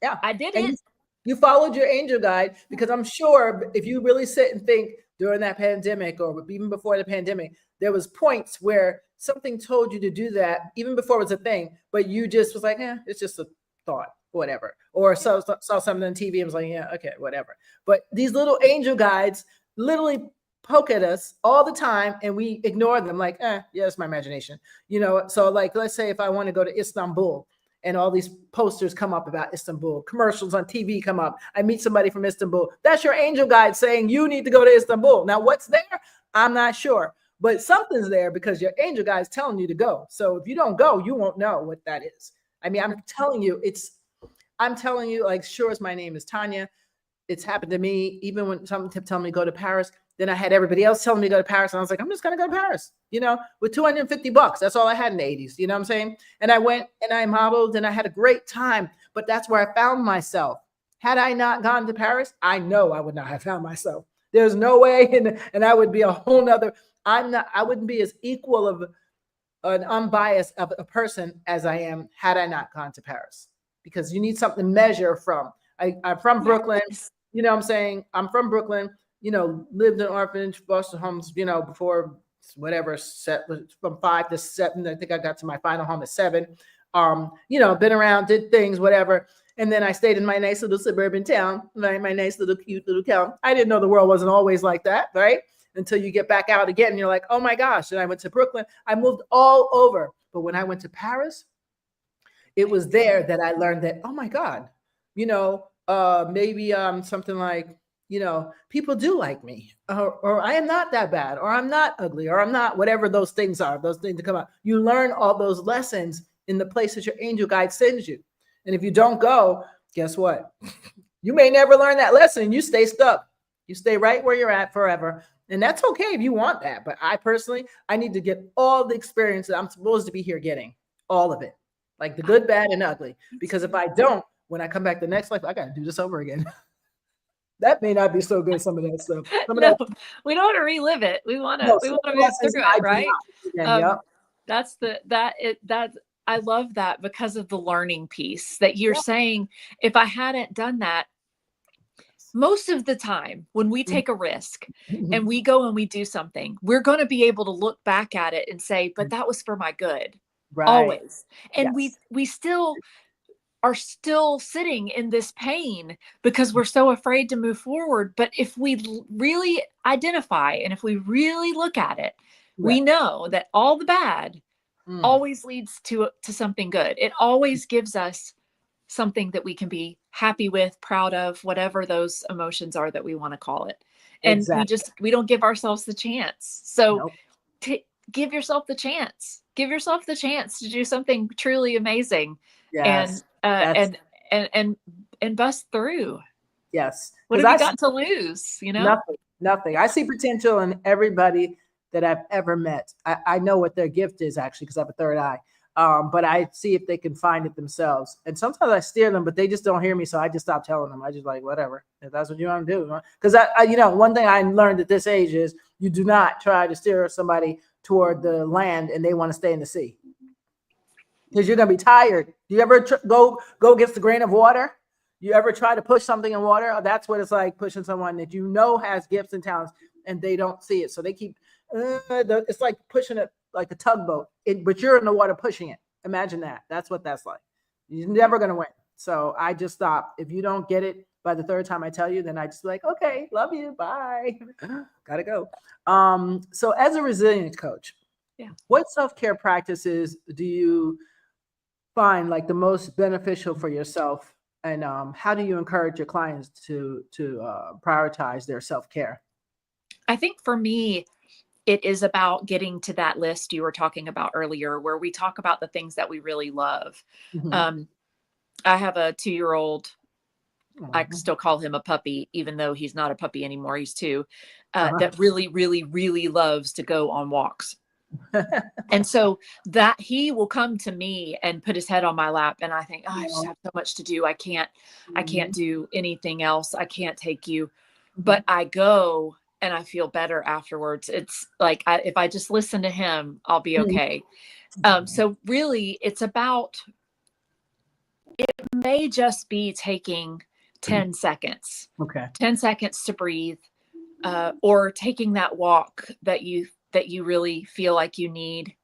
Yeah. I did it. You followed your angel guide, because I'm sure if you really sit and think during that pandemic or even before the pandemic, there was points where something told you to do that even before it was a thing, but you just was like, it's just a thought, whatever. Or saw something on TV and was like, yeah, okay, whatever. But these little angel guides literally poke at us all the time, and we ignore them like, yeah, it's my imagination. So like, let's say if I want to go to Istanbul, and all these posters come up about Istanbul, commercials on TV come up, I meet somebody from Istanbul. That's your angel guide saying you need to go to Istanbul. Now, what's there? I'm not sure, but something's there because your angel guide is telling you to go. So if you don't go, you won't know what that is. I mean, I'm telling you, like, sure as my name is Tanya, it's happened to me. Even when someone kept telling me to go to Paris, then I had everybody else telling me to go to Paris. And I was like, I'm just going to go to Paris, with $250. That's all I had in the 80s. You know what I'm saying? And I went and I modeled and I had a great time. But that's where I found myself. Had I not gone to Paris, I know I would not have found myself. There's no way. And I would be a whole nother. I wouldn't be as equal of an unbiased of a person as I am had I not gone to Paris, because you need something to measure from. I'm from Brooklyn. You know what I'm saying? I'm from Brooklyn. Lived in orphanage, foster homes, before whatever, set from 5 to 7. I think I got to my final home at 7. Been around, did things, whatever. And then I stayed in my nice little suburban town, right? My nice little cute little town. I didn't know the world wasn't always like that, right? Until you get back out again and you're like, oh my gosh. And I went to Brooklyn. I moved all over. But when I went to Paris, it was there that I learned that, oh my God, maybe something like, people do like me, or I am not that bad, or I'm not ugly, or I'm not whatever those things are, those things that come out. You learn all those lessons in the places your angel guide sends you. And if you don't go, guess what? You may never learn that lesson. You stay stuck. You stay right where you're at forever. And that's okay if you want that. But I personally, I need to get all the experience that I'm supposed to be here getting, all of it, like the good, bad, and ugly. Because if I don't, when I come back the next life, I got to do this over again. That may not be so good, some of that stuff. We don't want to relive it. We want to move through it, right? I love that, because of the learning piece that you're saying. If I hadn't done that, most of the time when we take a risk and we go and we do something, we're going to be able to look back at it and say, but that was for my good, always. And we still are still sitting in this pain because we're so afraid to move forward. But if we really identify and if we really look at it, we know that all the bad always leads to something good. It always gives us something that we can be happy with, proud of, whatever those emotions are that we want to call it. And we don't give ourselves the chance. So give yourself the chance. Give yourself the chance to do something truly amazing. Yes. And bust through. Yes. What have you got to lose? Nothing. I see potential in everybody that I've ever met. I know what their gift is, actually, because I have a third eye. But I see if they can find it themselves. And sometimes I steer them, but they just don't hear me. So I just stop telling them. I just like, whatever, if that's what you want to do. Because one thing I learned at this age is you do not try to steer somebody toward the land and they want to stay in the sea. Because you're going to be tired. Do you ever go against the grain of water? You ever try to push something in water? That's what it's like pushing someone that you know has gifts and talents and they don't see it. So they keep, it's like pushing it like a tugboat, but you're in the water pushing it. Imagine that. That's what that's like. You're never going to win. So I just stop. If you don't get it by the third time I tell you, then I just be like, okay, love you. Bye. Gotta go. So as a resilience coach, what self-care practices do you find like the most beneficial for yourself? And how do you encourage your clients to prioritize their self-care? I think for me, it is about getting to that list you were talking about earlier, where we talk about the things that we really love. Mm-hmm. I have a 2-year-old. I still call him a puppy, even though he's not a puppy anymore. He's 2, that really, really, really loves to go on walks. And so that he will come to me and put his head on my lap. And I think, oh, I just have so much to do. I can't do anything else. I can't take you, but I go and I feel better afterwards. It's like, if I just listen to him, I'll be okay. So really it's about, it may just be taking 10 seconds, 10 seconds to breathe, or taking that walk that you really feel like you need,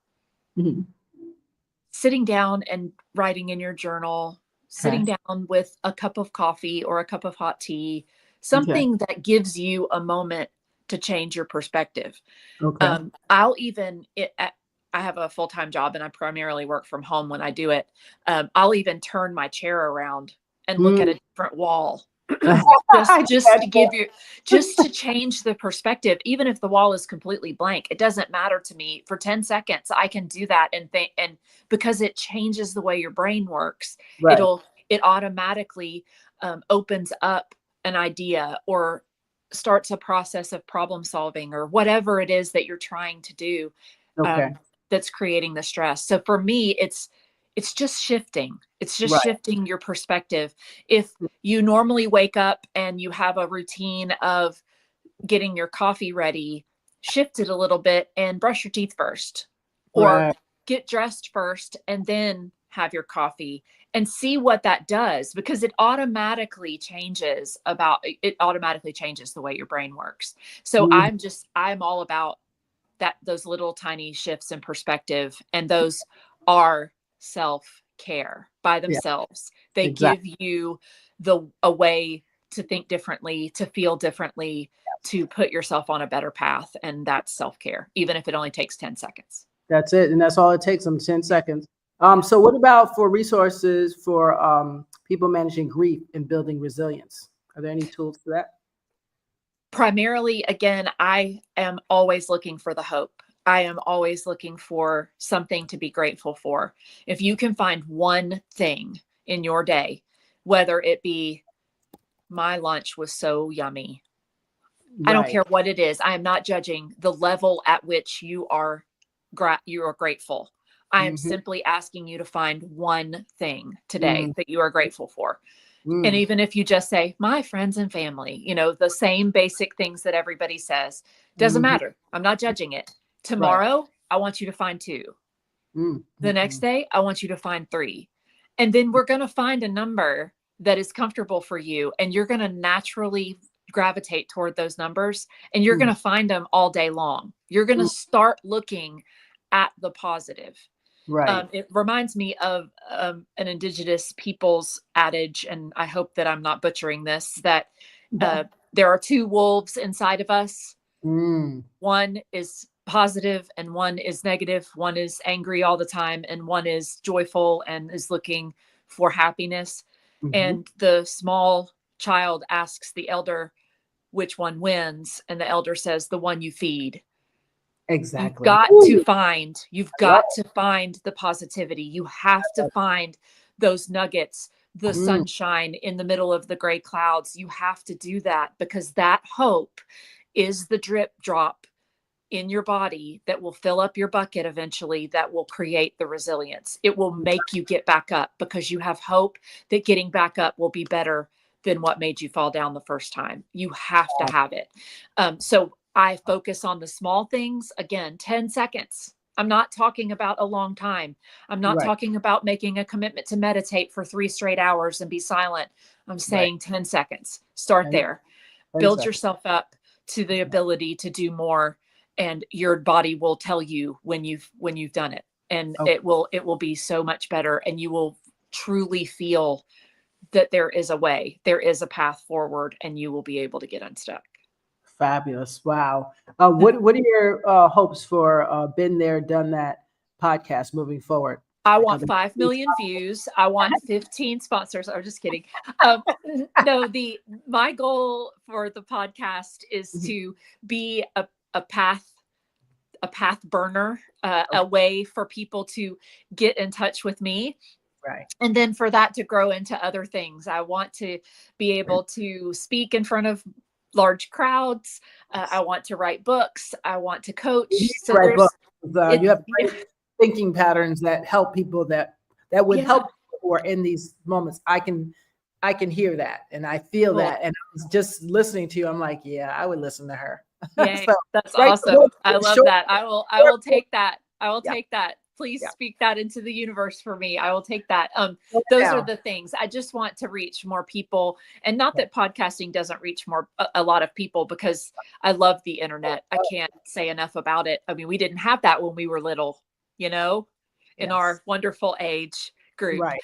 sitting down and writing in your journal, sitting down with a cup of coffee or a cup of hot tea, something that gives you a moment to change your perspective. I have a full-time job and I primarily work from home when I do it. I'll even turn my chair around and look at a different wall. just to change the perspective. Even if the wall is completely blank, it doesn't matter to me. For 10 seconds, I can do that and because it changes the way your brain works, it automatically opens up an idea or starts a process of problem solving or whatever it is that you're trying to do. That's creating the stress. So for me, it's just shifting. It's just shifting your perspective. If you normally wake up and you have a routine of getting your coffee ready, shift it a little bit and brush your teeth first, or get dressed first and then have your coffee, and see what that does, because it automatically changes the way your brain works. So I'm all about that, those little tiny shifts in perspective, and those are self-care by themselves. They give you a way to think differently, to feel differently, to put yourself on a better path. And that's self-care, even if it only takes 10 seconds. That's it. And that's all it takes, them 10 seconds. So what about for resources for people managing grief and building resilience? Are there any tools for that? Primarily, again, I am always looking for the hope. I am always looking for something to be grateful for. If you can find one thing in your day, whether it be, my lunch was so yummy. I don't care what it is. I am not judging the level at which you are grateful. I am simply asking you to find one thing today that you are grateful for. And even if you just say, my friends and family, the same basic things that everybody says, doesn't matter. I'm not judging it. Tomorrow, I want you to find 2. The next day, I want you to find 3. And then we're going to find a number that is comfortable for you. And you're going to naturally gravitate toward those numbers, and you're going to find them all day long. You're going to start looking at the positive. It reminds me of an indigenous people's adage, and I hope that I'm not butchering this, that there are 2 wolves inside of us. One is positive and one is negative. One is angry all the time and one is joyful and is looking for happiness. And the small child asks the elder which one wins, and the elder says, the one you feed. Exactly. You've got to find the positivity. You have to find those nuggets, the sunshine in the middle of the gray clouds. You have to do that, because that hope is the drip drop in your body that will fill up your bucket eventually, that will create the resilience. It will make you get back up, because you have hope that getting back up will be better than what made you fall down the first time. You have to have it. So I focus on the small things. Again, 10 seconds. I'm not talking about a long time. I'm not talking about making a commitment to meditate for 3 straight hours and be silent. I'm saying 10 seconds. Start And there. 10 Build seconds. yourself up to the ability to do more, and your body will tell you when you've done it. And Okay. it will be so much better, and you will truly feel that there is a way, there is a path forward, and you will be able to get unstuck. Fabulous. Wow. What are your hopes for Been There, Done That podcast moving forward? I Like, want 5 million views. I want 15 sponsors. I'm just kidding. No, my goal for the podcast is to be a path burner, a way for people to get in touch with me. Right. And then for that to grow into other things. I want to be able to speak in front of large crowds. I want to write books. I want to coach. So Right. there's, You have great thinking patterns that help people that would help people who are in these moments. I can hear that and I feel that. And I was just listening to you. I'm like, yeah, I would listen to her. Yeah, So, that's right, awesome. I love that. I will take that. I will take that. Please speak that into the universe for me. I will take that. Those are the things. I just want to reach more people, and not that podcasting doesn't reach a lot of people, because I love the internet. I can't say enough about it. I mean, we didn't have that when we were little, in our wonderful age group. Right.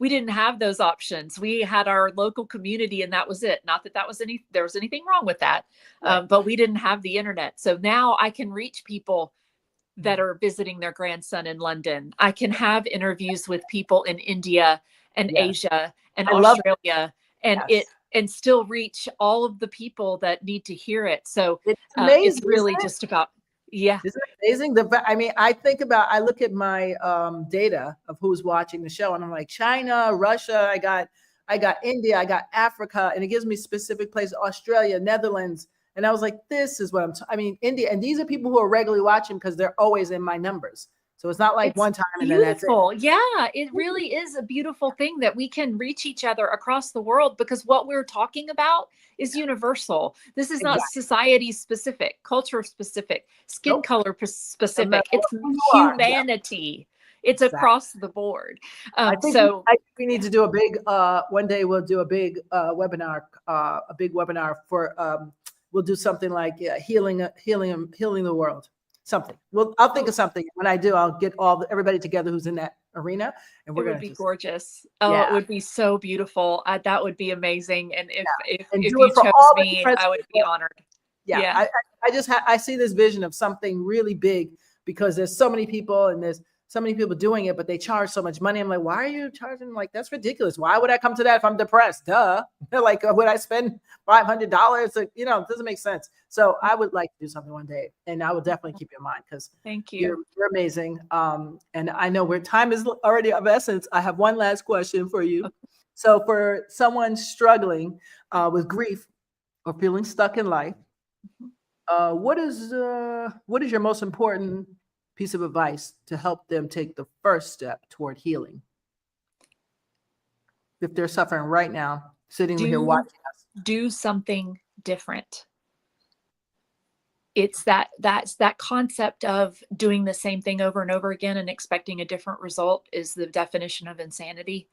We didn't have those options. We had our local community, and that was it. Not that there was anything wrong with that. Right. But we didn't have the internet. So now I can reach people that are visiting their grandson in London. I can have interviews with people in India and Asia and Australia, and still reach all of the people that need to hear it. So it's really just about, Isn't it amazing? I look at my data of who's watching the show, and I'm like, China, Russia, I got India, I got Africa, and it gives me specific places, Australia, Netherlands. And I was like, this is what India. And these are people who are regularly watching because they're always in my numbers. So it's not like one time and then that's it. Yeah, it really is a beautiful thing that we can reach each other across the world, because what we're talking about is universal. This is not society specific, culture specific, skin color specific. It's humanity. It's across the board. I think we need to do a big, one day we'll do a big webinar for, we'll do something like healing the world. Something. Well, I'll think of something. When I do, I'll get everybody together who's in that arena, and we're going to be gorgeous. Oh, it would be so beautiful. That would be amazing. And if you chose me, I would be honored. Yeah. I see this vision of something really big, because there's so many people and there's so many people doing it, but they charge so much money. I'm like, why are you charging? Like, that's ridiculous. Why would I come to that if I'm depressed? Duh. Like, would I spend $500? It doesn't make sense. So I would like to do something one day, and I will definitely keep you in mind, because thank you. You're amazing. And I know time is already of essence. I have one last question for you. Okay. So for someone struggling with grief or feeling stuck in life, what is your most important piece of advice to help them take the first step toward healing? If they're suffering right now, sitting here watching us. Do something different. It's that's that concept of doing the same thing over and over again and expecting a different result is the definition of insanity.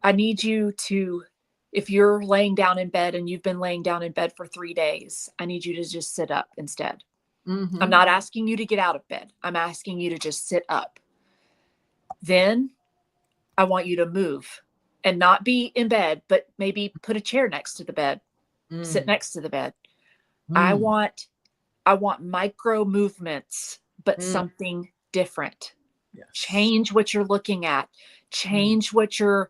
I need you to, if you're laying down in bed and you've been laying down in bed for 3 days, I need you to just sit up instead. Mm-hmm. I'm not asking you to get out of bed. I'm asking you to just sit up. Then I want you to move and not be in bed, but maybe put a chair next to the bed, sit next to the bed. I want micro movements, but something different. Yes. Change what you're looking at. Change what you're,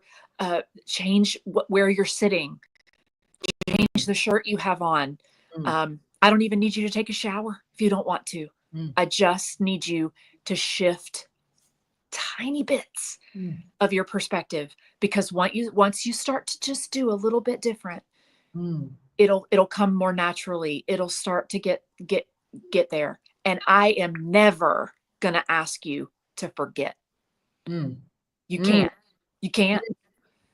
where you're sitting. Change the shirt you have on. I don't even need you to take a shower if you don't want to. I just need you to shift tiny bits of your perspective, because once you start to just do a little bit different, it'll come more naturally. It'll start to get there. And I am never going to ask you to forget. You can't.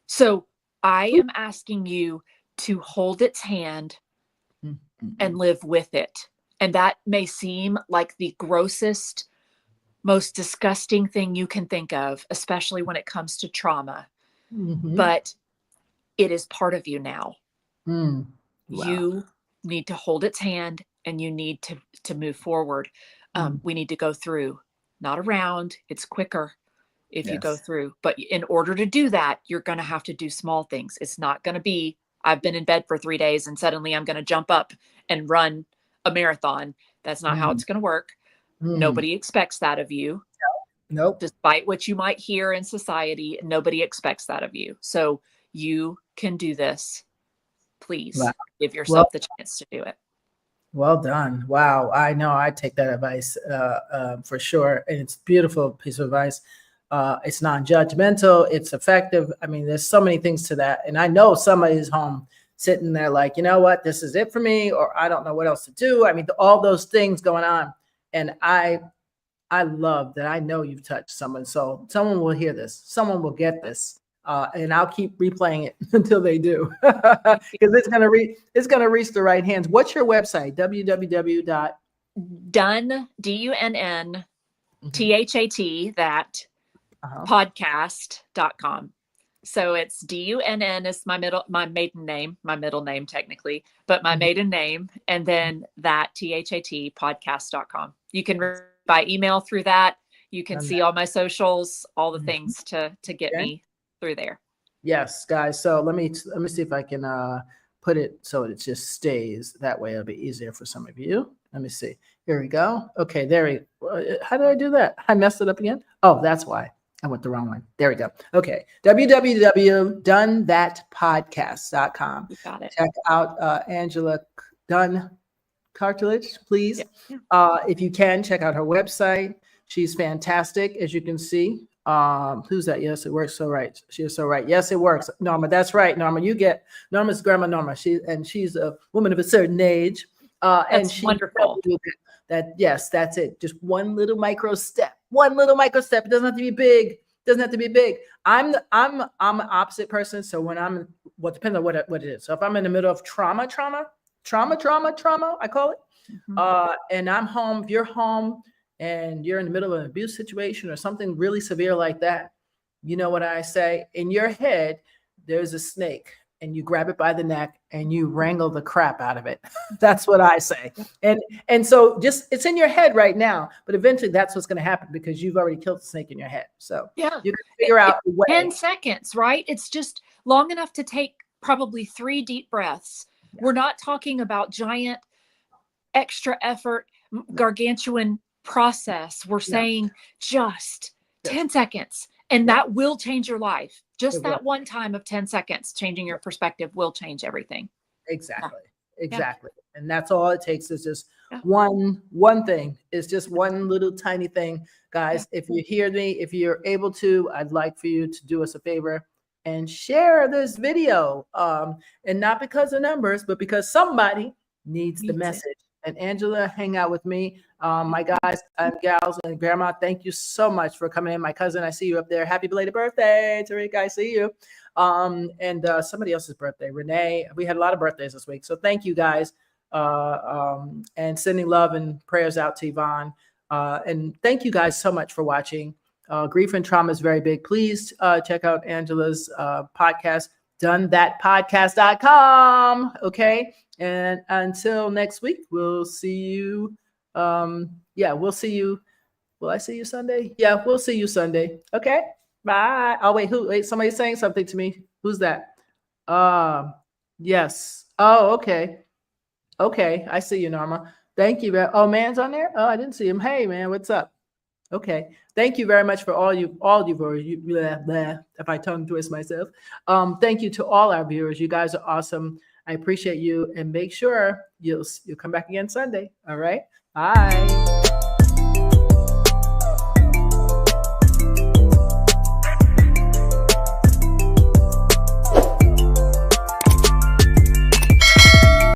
So I am asking you to hold its hand and live with it. And that may seem like the grossest, most disgusting thing you can think of, especially when it comes to trauma. But it is part of you now. Mm. Wow. You need to hold its hand and you need to move forward. We need to go through, not around. It's quicker if you go through. But in order to do that, you're going to have to do small things. It's not going to be, I've been in bed for 3 days and suddenly I'm going to jump up and run a marathon. That's not how it's going to work. Nobody expects that of you. Nope. Despite what you might hear in society, nobody expects that of you. So you can do this. Please give yourself the chance to do it. Well done. Wow. I know I take that advice for sure. And it's a beautiful piece of advice. It's non-judgmental. It's effective. I mean, there's so many things to that. And I know somebody's home sitting there like, you know what, this is it for me, or I don't know what else to do. I mean, all those things going on. And I love that. I know you've touched someone. So someone will hear this. Someone will get this. And I'll keep replaying it until they do, because it's going to reach the right hands. What's your website? www. Dunn, DUNN, THAT, that podcast.com. So it's DUNN is my maiden name technically, but my maiden name, and then that THAT podcast.com. You can by email through that. You can see all my socials, all the things to get me through there. Yes, guys. So let me see if I can put it so it just stays that way. It'll be easier for some of you. Let me see. Here we go. Okay, how did I do that? I messed it up again. Oh, that's why. I went the wrong one. There we go. Okay. www.donethatpodcast.com. You got it. Check out Angela Dunn Cartledge, please. Yeah. If you can, check out her website. She's fantastic, as you can see. Who's that? Yes, it works. So right. She is so right. Yes, it works. Norma, that's right. Norma, Norma's grandma Norma. She's a woman of a certain age. And she's wonderful. Yes, that's it. Just one little micro step. One little micro step. It doesn't have to be big. I'm an opposite person. So when depends on what it is. So if I'm in the middle of trauma, I call it. And I'm home, if you're home and you're in the middle of an abuse situation or something really severe like that, you know what I say? In your head, there's a snake, and you grab it by the neck and you wrangle the crap out of it. That's what I say. And so it's in your head right now, but eventually that's what's going to happen because you've already killed the snake in your head. So yeah, you can figure out a way. 10 seconds, right? It's just long enough to take probably 3 deep breaths. Yeah. We're not talking about giant extra effort, gargantuan process. We're saying just 10 seconds, and that will change your life. Just that one time of 10 seconds, changing your perspective will change everything. Exactly. And that's all it takes is just one thing. It's just one little tiny thing. Guys, if you hear me, if you're able to, I'd like for you to do us a favor and share this video. And not because of numbers, but because somebody needs the message. And Angela, hang out with me. My guys and gals and grandma, thank you so much for coming in. My cousin, I see you up there. Happy belated birthday, Tariq. I see you. And somebody else's birthday, Renee. We had a lot of birthdays this week. So thank you guys. And sending love and prayers out to Yvonne. And thank you guys so much for watching. Grief and trauma is very big. Please check out Angela's podcast, DoneThatPodcast.com. Okay. And until next week, we'll see you. We'll see you. Will I see you Sunday? Yeah, we'll see you Sunday. Okay. Bye. Oh, wait, somebody's saying something to me. Who's that? Yes. Oh, okay. Okay. I see you, Norma. Thank you. Oh, Man's on there? Oh, I didn't see him. Hey, man, what's up? Okay. Thank you very much for all you viewers. If I tongue twist myself. Thank you to all our viewers. You guys are awesome. I appreciate you, and make sure you'll come back again Sunday. All right. Bye.